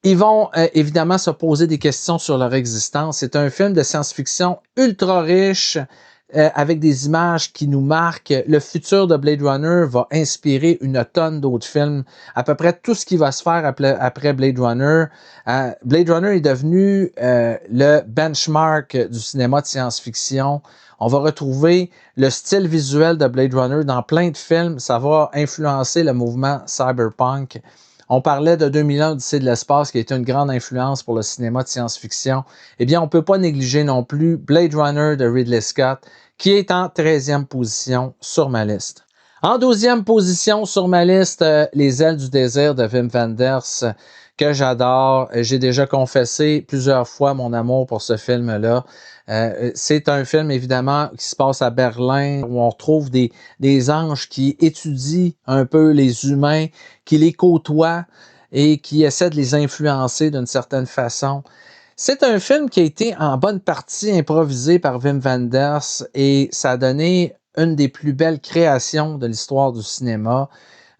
Ils vont évidemment se poser des questions sur leur existence. C'est un film de science-fiction ultra riche, avec des images qui nous marquent. Le futur de Blade Runner va inspirer une tonne d'autres films. À peu près tout ce qui va se faire après Blade Runner. Blade Runner est devenu le benchmark du cinéma de science-fiction. On va retrouver le style visuel de Blade Runner dans plein de films. Ça va influencer le mouvement cyberpunk. On parlait de 2001, Odyssée de l'espace, qui a été une grande influence pour le cinéma de science-fiction. Eh bien, on ne peut pas négliger non plus Blade Runner de Ridley Scott, qui est en 13e position sur ma liste. En 12e position sur ma liste, Les ailes du désir de Wim Wenders, que j'adore. J'ai déjà confessé plusieurs fois mon amour pour ce film-là. C'est un film, évidemment, qui se passe à Berlin, où on retrouve des anges qui étudient un peu les humains, qui les côtoient et qui essaient de les influencer d'une certaine façon. C'est un film qui a été en bonne partie improvisé par Wim Wenders et ça a donné une des plus belles créations de l'histoire du cinéma.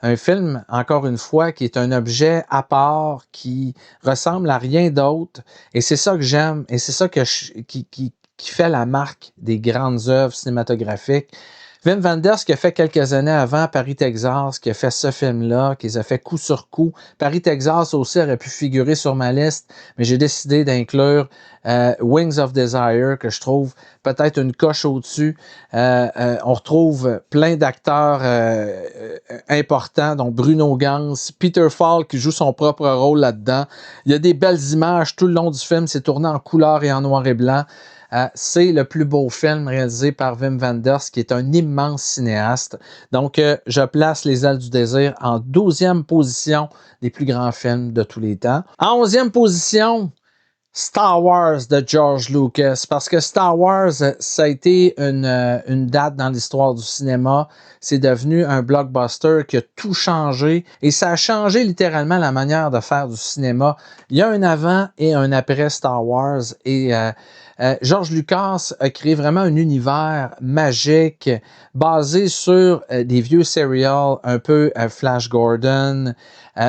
Un film, encore une fois, qui est un objet à part, qui ressemble à rien d'autre. Et c'est ça que j'aime et c'est ça qui fait la marque des grandes œuvres cinématographiques. Wim Wenders, qui a fait quelques années avant Paris, Texas, qui a fait ce film-là, qui les a fait coup sur coup. Paris, Texas aussi aurait pu figurer sur ma liste, mais j'ai décidé d'inclure Wings of Desire, que je trouve peut-être une coche au-dessus. On retrouve plein d'acteurs importants, dont Bruno Ganz, Peter Falk qui joue son propre rôle là-dedans. Il y a des belles images tout le long du film, c'est tourné en couleur et en noir et blanc. C'est le plus beau film réalisé par Wim Wenders, qui est un immense cinéaste. Donc, je place Les ailes du désir en 12e position des plus grands films de tous les temps. En 11e position, Star Wars de George Lucas, parce que Star Wars, ça a été une date dans l'histoire du cinéma. C'est devenu un blockbuster qui a tout changé et ça a changé littéralement la manière de faire du cinéma. Il y a un avant et un après Star Wars et George Lucas a créé vraiment un univers magique basé sur des vieux serials, un peu Flash Gordon,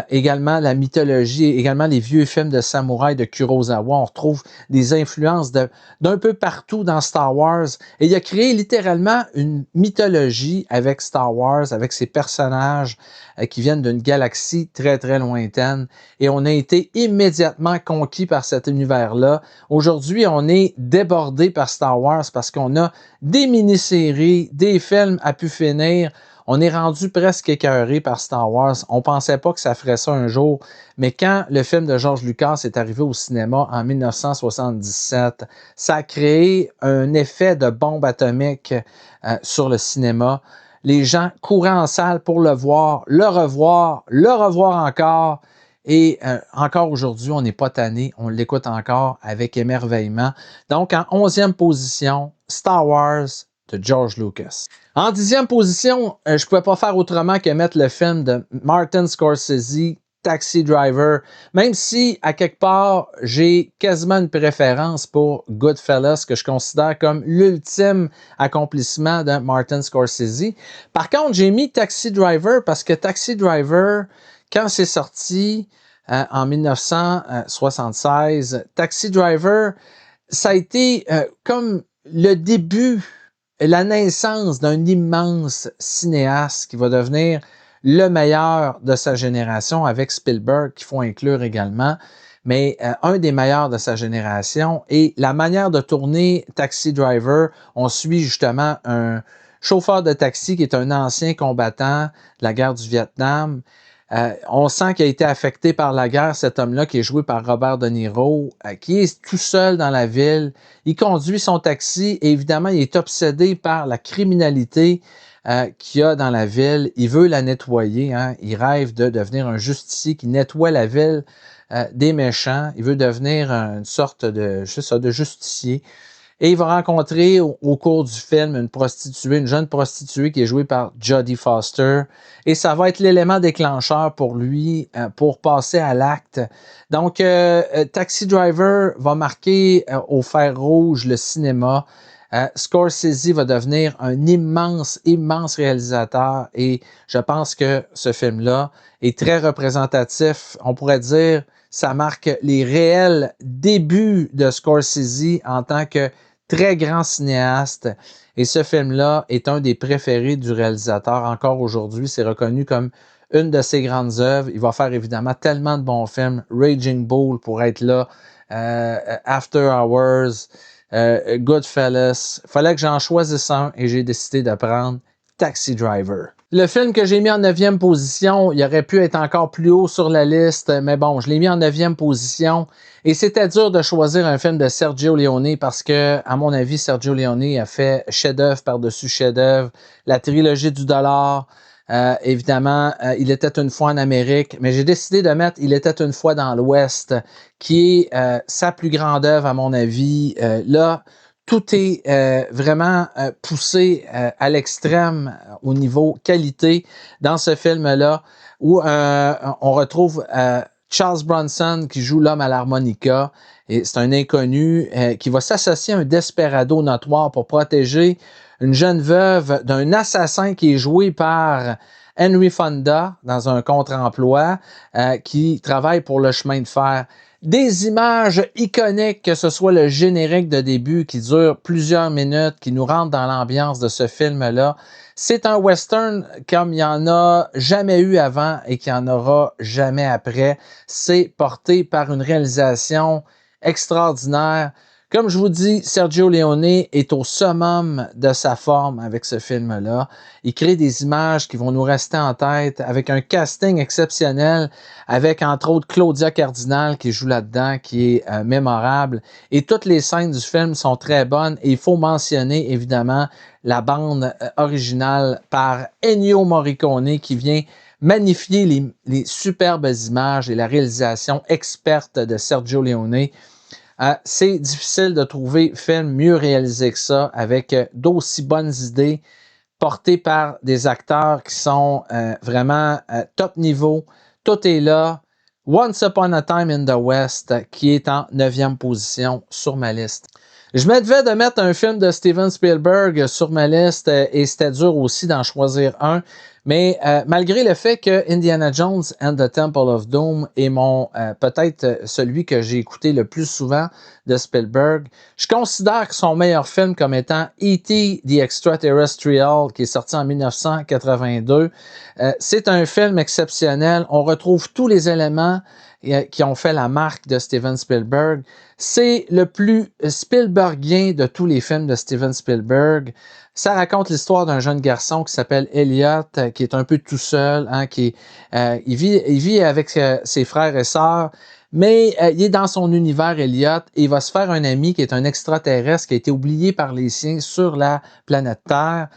également la mythologie, également les vieux films de samouraï de Kurosawa. On retrouve des influences d'un peu partout dans Star Wars. Et il a créé littéralement une mythologie avec Star Wars, avec ses personnages qui viennent d'une galaxie très, très lointaine. Et on a été immédiatement conquis par cet univers-là. Aujourd'hui, on est débordé par Star Wars parce qu'on a des mini-séries, des films à pu finir. On est rendu presque écœuré par Star Wars. On pensait pas que ça ferait ça un jour, mais quand le film de George Lucas est arrivé au cinéma en 1977, ça a créé un effet de bombe atomique sur le cinéma. Les gens couraient en salle pour le voir, le revoir encore. Et encore aujourd'hui, on n'est pas tanné, on l'écoute encore avec émerveillement. Donc, en 11e position, Star Wars de George Lucas. En 10e position, je ne pouvais pas faire autrement que mettre le film de Martin Scorsese, Taxi Driver, même si, à quelque part, j'ai quasiment une préférence pour Goodfellas, que je considère comme l'ultime accomplissement de Martin Scorsese. Par contre, j'ai mis Taxi Driver parce que Taxi Driver, quand c'est sorti en 1976, Taxi Driver, ça a été comme le début, la naissance d'un immense cinéaste qui va devenir le meilleur de sa génération avec Spielberg, qu'il faut inclure également, mais un des meilleurs de sa génération. Et la manière de tourner Taxi Driver, on suit justement un chauffeur de taxi qui est un ancien combattant de la guerre du Vietnam. On sent qu'il a été affecté par la guerre, cet homme-là qui est joué par Robert De Niro, qui est tout seul dans la ville. Il conduit son taxi et évidemment, il est obsédé par la criminalité qu'il y a dans la ville. Il veut la nettoyer. Hein. Il rêve de devenir un justicier qui nettoie la ville des méchants. Il veut devenir une sorte de justicier. Et il va rencontrer au cours du film une jeune prostituée qui est jouée par Jodie Foster. Et ça va être l'élément déclencheur pour lui pour passer à l'acte. Donc, Taxi Driver va marquer au fer rouge le cinéma. Scorsese va devenir un immense, immense réalisateur et je pense que ce film-là est très représentatif. On pourrait dire ça marque les réels débuts de Scorsese en tant que très grand cinéaste. Et ce film-là est un des préférés du réalisateur. Encore aujourd'hui, c'est reconnu comme une de ses grandes œuvres. Il va faire évidemment tellement de bons films. Raging Bull pour être là. After Hours. Goodfellas. Fallait que j'en choisisse un et j'ai décidé de prendre Taxi Driver. Le film que j'ai mis en 9e position, il aurait pu être encore plus haut sur la liste, mais bon, je l'ai mis en 9e position. Et c'était dur de choisir un film de Sergio Leone parce que, à mon avis, Sergio Leone a fait chef-d'œuvre par-dessus chef-d'œuvre. La trilogie du dollar, évidemment, Il était une fois en Amérique, mais j'ai décidé de mettre Il était une fois dans l'Ouest, qui est sa plus grande œuvre, à mon avis. Là, tout est vraiment poussé à l'extrême au niveau qualité dans ce film-là, où on retrouve Charles Bronson qui joue l'homme à l'harmonica. Et c'est un inconnu qui va s'associer à un desperado notoire pour protéger une jeune veuve d'un assassin qui est joué par Henry Fonda dans un contre-emploi qui travaille pour le chemin de fer. Des images iconiques, que ce soit le générique de début qui dure plusieurs minutes, qui nous rentre dans l'ambiance de ce film-là. C'est un western comme il n'y en a jamais eu avant et qu'il n'y en aura jamais après. C'est porté par une réalisation extraordinaire. Comme je vous dis, Sergio Leone est au summum de sa forme avec ce film-là. Il crée des images qui vont nous rester en tête avec un casting exceptionnel, avec entre autres Claudia Cardinal qui joue là-dedans, qui est mémorable. Et toutes les scènes du film sont très bonnes. Et il faut mentionner évidemment la bande originale par Ennio Morricone qui vient magnifier les superbes images et la réalisation experte de Sergio Leone. C'est difficile de trouver film mieux réalisé que ça, avec d'aussi bonnes idées, porté par des acteurs qui sont vraiment top niveau. Tout est là. Once Upon a Time in the West, qui est en 9e position sur ma liste. Je me devais de mettre un film de Steven Spielberg sur ma liste et c'était dur aussi d'en choisir un. Mais malgré le fait que Indiana Jones and the Temple of Doom est mon peut-être celui que j'ai écouté le plus souvent de Spielberg, je considère que son meilleur film comme étant E.T. the Extraterrestrial, qui est sorti en 1982. C'est un film exceptionnel. On retrouve tous les éléments qui ont fait la marque de Steven Spielberg. C'est le plus Spielbergien de tous les films de Steven Spielberg. Ça raconte l'histoire d'un jeune garçon qui s'appelle Elliot, qui est un peu tout seul, hein, il vit avec ses frères et sœurs, mais il est dans son univers, Elliot, et il va se faire un ami qui est un extraterrestre qui a été oublié par les siens sur la planète Terre.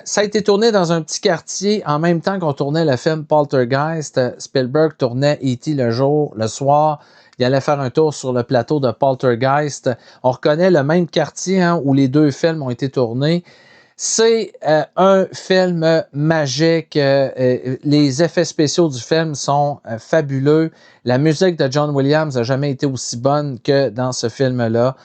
Ça a été tourné dans un petit quartier en même temps qu'on tournait le film Poltergeist. Spielberg tournait E.T. le jour, le soir. Il allait faire un tour sur le plateau de Poltergeist. On reconnaît le même quartier hein, où les deux films ont été tournés. C'est un film magique. Les effets spéciaux du film sont fabuleux. La musique de John Williams n'a jamais été aussi bonne que dans ce film-là.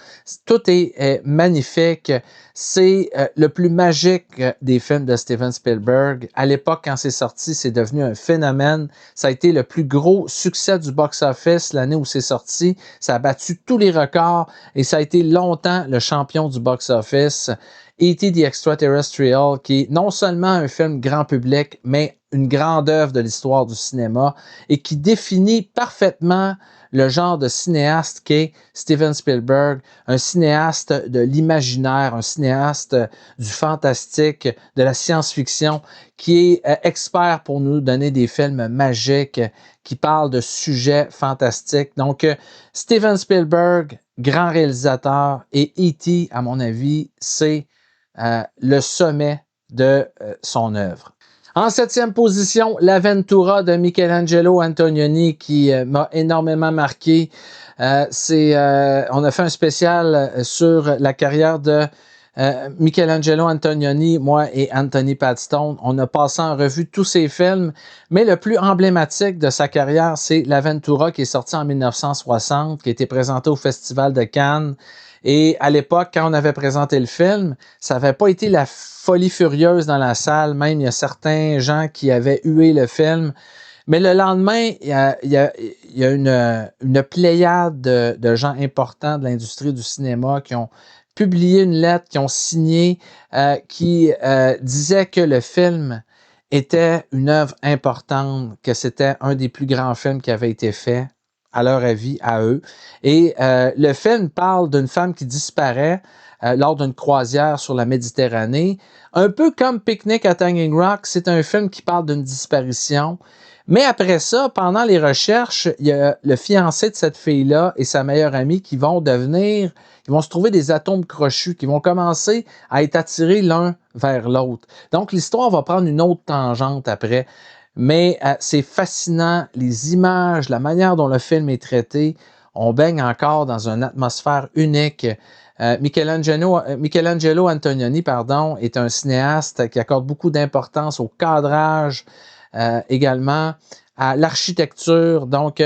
Tout est magnifique. C'est le plus magique des films de Steven Spielberg. À l'époque, quand c'est sorti, c'est devenu un phénomène. Ça a été le plus gros succès du box-office l'année où c'est sorti. Ça a battu tous les records et ça a été longtemps le champion du box-office. E.T. the Extraterrestrial, qui est non seulement un film grand public, mais une grande œuvre de l'histoire du cinéma et qui définit parfaitement le genre de cinéaste qu'est Steven Spielberg, un cinéaste de l'imaginaire, un cinéaste du fantastique, de la science-fiction, qui est expert pour nous donner des films magiques qui parlent de sujets fantastiques. Donc, Steven Spielberg, grand réalisateur, et E.T., à mon avis, c'est le sommet de son œuvre. En 7e position, l'Avventura de Michelangelo Antonioni qui m'a énormément marqué. On a fait un spécial sur la carrière de Michelangelo Antonioni, moi et Anthony Paddstone. On a passé en revue tous ses films, mais le plus emblématique de sa carrière, c'est l'Avventura qui est sorti en 1960, qui a été présenté au Festival de Cannes. Et à l'époque, quand on avait présenté le film, ça n'avait pas été la folie furieuse dans la salle. Même, il y a certains gens qui avaient hué le film. Mais le lendemain, il y a une pléiade de gens importants de l'industrie du cinéma qui ont publié une lettre, qui ont signé, qui disait que le film était une œuvre importante, que c'était un des plus grands films qui avait été fait à leur avis, à eux. Et le film parle d'une femme qui disparaît lors d'une croisière sur la Méditerranée. Un peu comme Picnic at Hanging Rock, c'est un film qui parle d'une disparition. Mais après ça, pendant les recherches, il y a le fiancé de cette fille-là et sa meilleure amie qui vont se trouver des atomes crochus, qui vont commencer à être attirés l'un vers l'autre. Donc, l'histoire va prendre une autre tangente après. Mais c'est fascinant, les images, la manière dont le film est traité. On baigne encore dans une atmosphère unique. Michelangelo Antonioni, est un cinéaste qui accorde beaucoup d'importance au cadrage, également à l'architecture. Donc,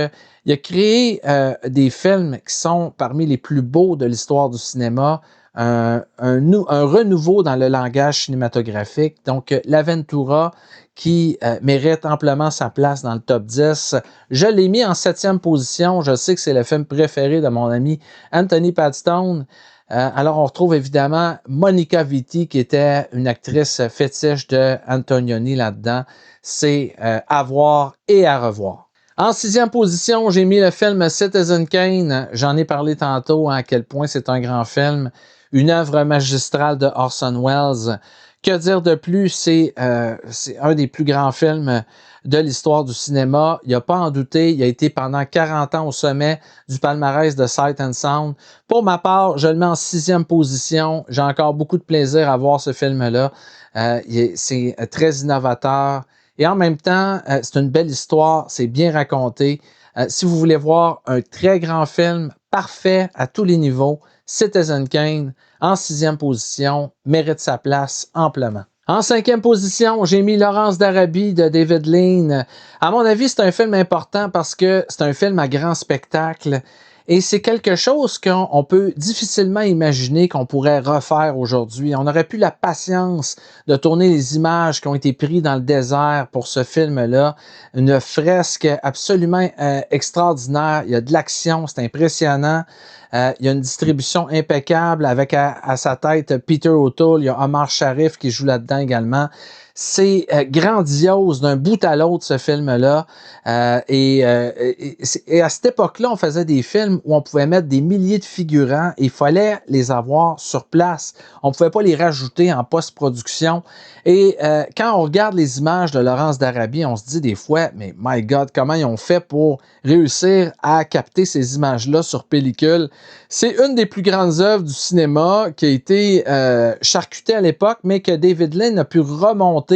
il a créé des films qui sont parmi les plus beaux de l'histoire du cinéma. Un renouveau dans le langage cinématographique. Donc, l'Avventura qui mérite amplement sa place dans le top 10. Je l'ai mis en 7e position. Je sais que c'est le film préféré de mon ami Anthony Paddstone. Alors, on retrouve évidemment Monica Vitti, qui était une actrice fétiche de Antonioni là-dedans. C'est à voir et à revoir. En 6e position, j'ai mis le film Citizen Kane. J'en ai parlé tantôt, à quel point c'est un grand film. Une œuvre magistrale de Orson Welles. Que dire de plus? C'est un des plus grands films de l'histoire du cinéma. Il n'y a pas à en douter. Il a été pendant 40 ans au sommet du palmarès de Sight and Sound. Pour ma part, je le mets en 6e position. J'ai encore beaucoup de plaisir à voir ce film-là. C'est très innovateur. Et en même temps, c'est une belle histoire. C'est bien raconté. Si vous voulez voir un très grand film, parfait à tous les niveaux. Citizen Kane, en 6e position, mérite sa place amplement. En 5e position, j'ai mis Laurence d'Arabie de David Lean. À mon avis, c'est un film important parce que c'est un film à grand spectacle et c'est quelque chose qu'on peut difficilement imaginer qu'on pourrait refaire aujourd'hui. On n'aurait plus la patience de tourner les images qui ont été prises dans le désert pour ce film-là. Une fresque absolument extraordinaire. Il y a de l'action, c'est impressionnant. Il y a une distribution impeccable avec à sa tête Peter O'Toole. Il y a Omar Sharif qui joue là-dedans également. C'est grandiose d'un bout à l'autre, ce film-là. Et à cette époque-là, on faisait des films où on pouvait mettre des milliers de figurants et il fallait les avoir sur place. On ne pouvait pas les rajouter en post-production. Et quand on regarde les images de Laurence d'Arabie, on se dit des fois, mais my God, comment ils ont fait pour réussir à capter ces images-là sur pellicule? C'est une des plus grandes œuvres du cinéma qui a été charcutée à l'époque, mais que David Lean a pu remonter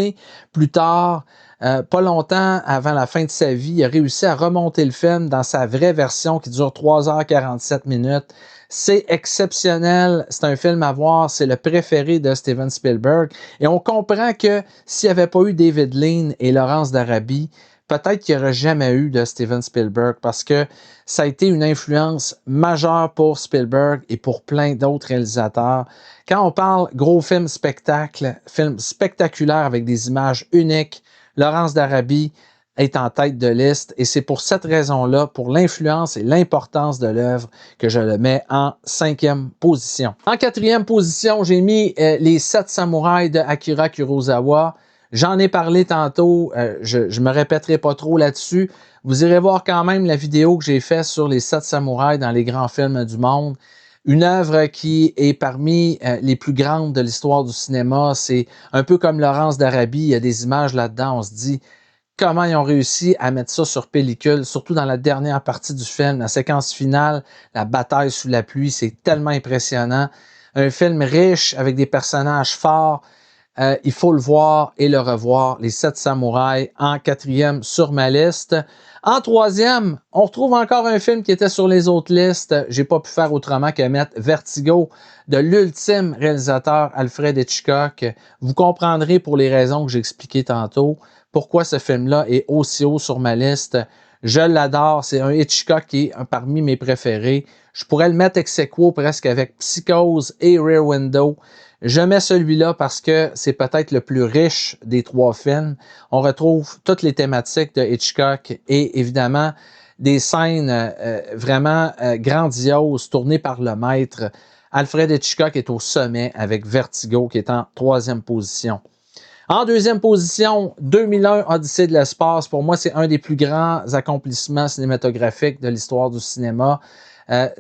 plus tard. Pas longtemps avant la fin de sa vie, il a réussi à remonter le film dans sa vraie version qui dure 3h47 minutes. C'est exceptionnel, c'est un film à voir, c'est le préféré de Steven Spielberg. Et on comprend que s'il n'y avait pas eu David Lean et Laurence d'Arabie, peut-être qu'il n'y aurait jamais eu de Steven Spielberg parce que ça a été une influence majeure pour Spielberg et pour plein d'autres réalisateurs. Quand on parle gros film spectacle, film spectaculaire avec des images uniques, Laurence d'Arabie est en tête de liste et c'est pour cette raison-là, pour l'influence et l'importance de l'œuvre, que je le mets en 5e position. En 4e position, j'ai mis Les 7 samouraïs de Akira Kurosawa. J'en ai parlé tantôt, je me répéterai pas trop là-dessus. Vous irez voir quand même la vidéo que j'ai faite sur les 7 samouraïs dans les grands films du monde. Une œuvre qui est parmi les plus grandes de l'histoire du cinéma. C'est un peu comme Laurence d'Arabie, il y a des images là-dedans, on se dit comment ils ont réussi à mettre ça sur pellicule, surtout dans la dernière partie du film, la séquence finale, la bataille sous la pluie, c'est tellement impressionnant. Un film riche avec des personnages forts. Il faut le voir et le revoir. Les 7 samouraïs en 4e sur ma liste. En 3e, on retrouve encore un film qui était sur les autres listes. J'ai pas pu faire autrement que mettre Vertigo de l'ultime réalisateur Alfred Hitchcock. Vous comprendrez pour les raisons que j'ai expliquées tantôt pourquoi ce film-là est aussi haut sur ma liste. Je l'adore. C'est un Hitchcock qui est parmi mes préférés. Je pourrais le mettre ex aequo presque avec Psychose et Rear Window. Je mets celui-là parce que c'est peut-être le plus riche des 3 films. On retrouve toutes les thématiques de Hitchcock et évidemment des scènes vraiment grandioses tournées par le maître. Alfred Hitchcock est au sommet avec Vertigo qui est en 3e position. En 2e position, 2001, Odyssée de l'espace. Pour moi, c'est un des plus grands accomplissements cinématographiques de l'histoire du cinéma.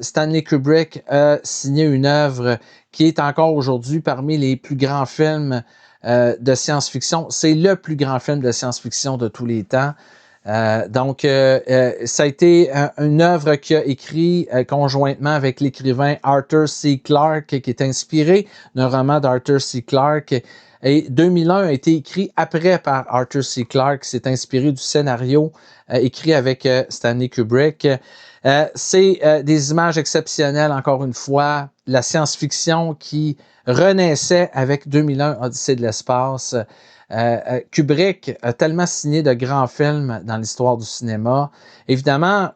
Stanley Kubrick a signé une œuvre qui est encore aujourd'hui parmi les plus grands films de science-fiction. C'est le plus grand film de science-fiction de tous les temps. Donc, ça a été une œuvre qu'il a écrite conjointement avec l'écrivain Arthur C. Clarke, qui est inspiré d'un roman d'Arthur C. Clarke. Et 2001 a été écrit après par Arthur C. Clarke, s'est inspiré du scénario écrit avec Stanley Kubrick. C'est des images exceptionnelles, encore une fois, la science-fiction qui renaissait avec 2001, Odyssée de l'espace. Kubrick a tellement signé de grands films dans l'histoire du cinéma. Évidemment,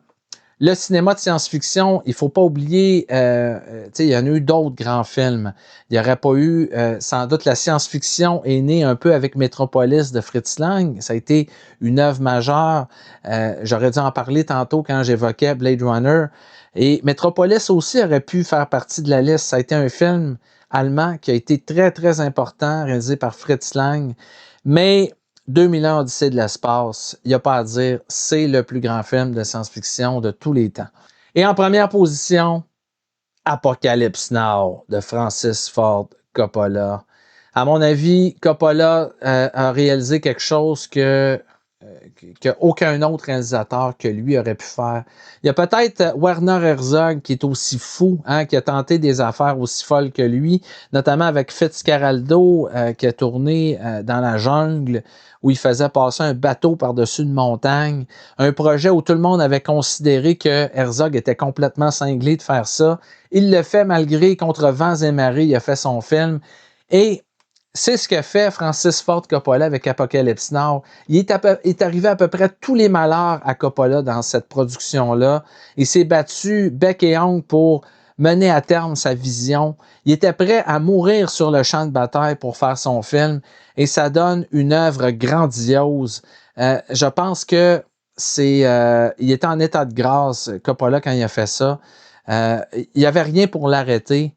le cinéma de science-fiction, il faut pas oublier, il y en a eu d'autres grands films. Il n'y aurait pas eu, sans doute, la science-fiction est née un peu avec Metropolis de Fritz Lang. Ça a été une œuvre majeure. J'aurais dû en parler tantôt quand j'évoquais Blade Runner. Et Metropolis aussi aurait pu faire partie de la liste. Ça a été un film allemand qui a été très, très important, réalisé par Fritz Lang. Mais 2001, Odyssée de l'espace, il n'y a pas à dire, c'est le plus grand film de science-fiction de tous les temps. Et en première position, Apocalypse Now de Francis Ford Coppola. À mon avis, Coppola a réalisé quelque chose que qu'aucun autre réalisateur que lui aurait pu faire. Il y a peut-être Werner Herzog qui est aussi fou, hein, qui a tenté des affaires aussi folles que lui, notamment avec Fitzcarraldo qui a tourné dans la jungle, où il faisait passer un bateau par-dessus une montagne. Un projet où tout le monde avait considéré que Herzog était complètement cinglé de faire ça. Il le fait malgré contre vents et marées, il a fait son film. Et c'est ce que fait Francis Ford Coppola avec Apocalypse Now. Il est arrivé à peu près tous les malheurs à Coppola dans cette production-là. Il s'est battu bec et ongle pour mener à terme sa vision. Il était prêt à mourir sur le champ de bataille pour faire son film et ça donne une œuvre grandiose. Je pense que il était en état de grâce, Coppola, quand il a fait ça. Il n'y avait rien pour l'arrêter.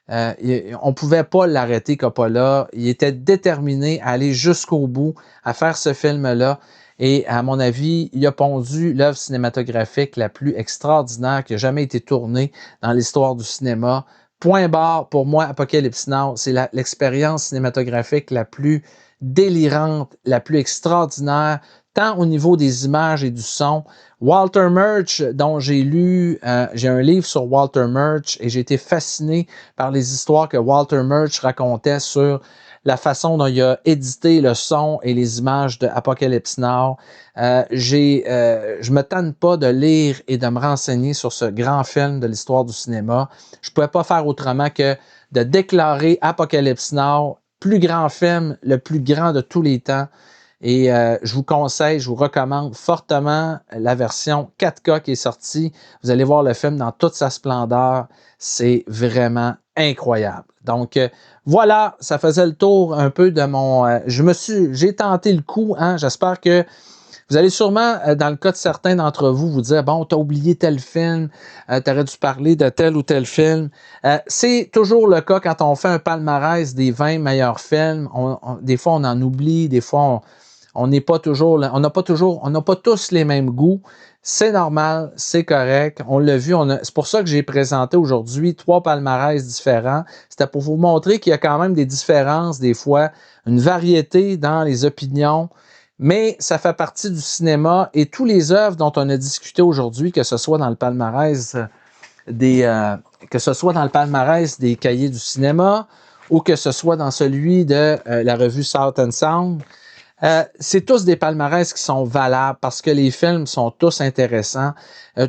On ne pouvait pas l'arrêter, Coppola. Il était déterminé à aller jusqu'au bout, à faire ce film-là. Et à mon avis, il a pondu l'œuvre cinématographique la plus extraordinaire qui a jamais été tournée dans l'histoire du cinéma. Point barre, pour moi, Apocalypse Now, c'est l'expérience cinématographique la plus délirante, la plus extraordinaire, tant au niveau des images et du son. Walter Murch, dont j'ai un livre sur Walter Murch et j'ai été fasciné par les histoires que Walter Murch racontait sur la façon dont il a édité le son et les images de Apocalypse Now. Je me tanne pas de lire et de me renseigner sur ce grand film de l'histoire du cinéma. Je pouvais pas faire autrement que de déclarer Apocalypse Now plus grand film, le plus grand de tous les temps. Et je vous conseille, je vous recommande fortement la version 4K qui est sortie. Vous allez voir le film dans toute sa splendeur. C'est vraiment incroyable. Donc voilà, ça faisait le tour un peu de mon... j'ai tenté le coup, hein. J'espère que vous allez sûrement, dans le cas de certains d'entre vous, vous dire, bon, t'as oublié tel film, t'aurais dû parler de tel ou tel film. C'est toujours le cas quand on fait un palmarès des 20 meilleurs films. Des fois, on en oublie, des fois, on n'a pas tous les mêmes goûts. C'est normal, c'est correct. On l'a vu. C'est pour ça que j'ai présenté aujourd'hui 3 palmarès différents. C'était pour vous montrer qu'il y a quand même des différences, des fois, une variété dans les opinions. Mais ça fait partie du cinéma et tous les œuvres dont on a discuté aujourd'hui, que ce soit dans le palmarès des cahiers du cinéma ou que ce soit dans celui de la revue South and Sound, c'est tous des palmarès qui sont valables parce que les films sont tous intéressants.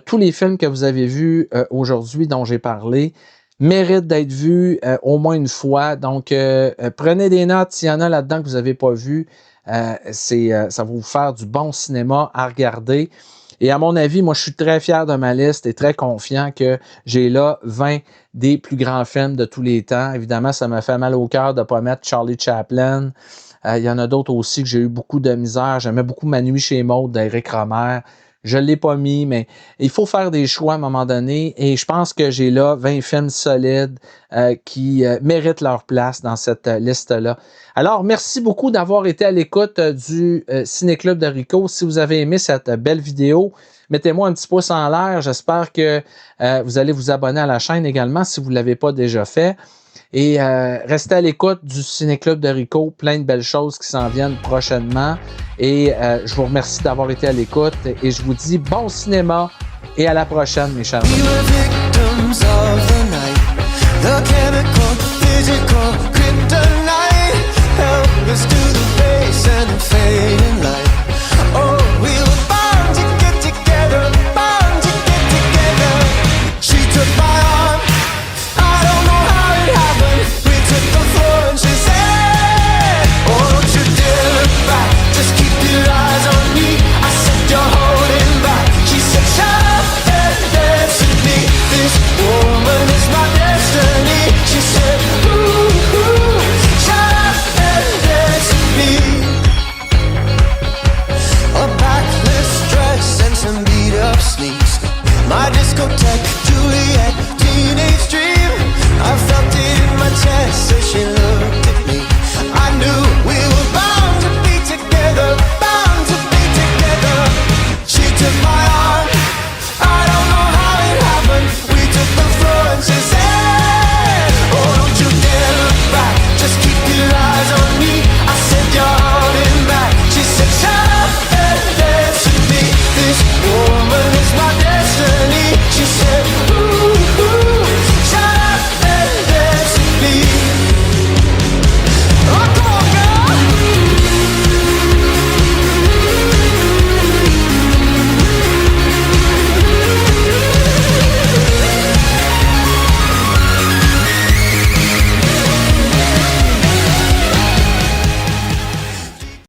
Tous les films que vous avez vus aujourd'hui dont j'ai parlé méritent d'être vus au moins une fois. Donc, prenez des notes s'il y en a là-dedans que vous n'avez pas vu. Ça va vous faire du bon cinéma à regarder. Et à mon avis, moi, je suis très fier de ma liste et très confiant que j'ai là 20 des plus grands films de tous les temps. Évidemment, ça m'a fait mal au cœur de ne pas mettre Charlie Chaplin. Il y en a d'autres aussi que j'ai eu beaucoup de misère. J'aimais beaucoup Ma nuit chez Maud d'Éric Rohmer. Je ne l'ai pas mis, mais il faut faire des choix à un moment donné. Et je pense que j'ai là 20 films solides qui méritent leur place dans cette liste-là. Alors, merci beaucoup d'avoir été à l'écoute du Ciné-Club de Rico. Si vous avez aimé cette belle vidéo, mettez-moi un petit pouce en l'air. J'espère que vous allez vous abonner à la chaîne également si vous ne l'avez pas déjà fait. Et restez à l'écoute du Ciné-Club de Rico. Plein de belles choses qui s'en viennent prochainement. Et je vous remercie d'avoir été à l'écoute. Et je vous dis bon cinéma et à la prochaine, mes chers amis. Help us to the face and the fading light.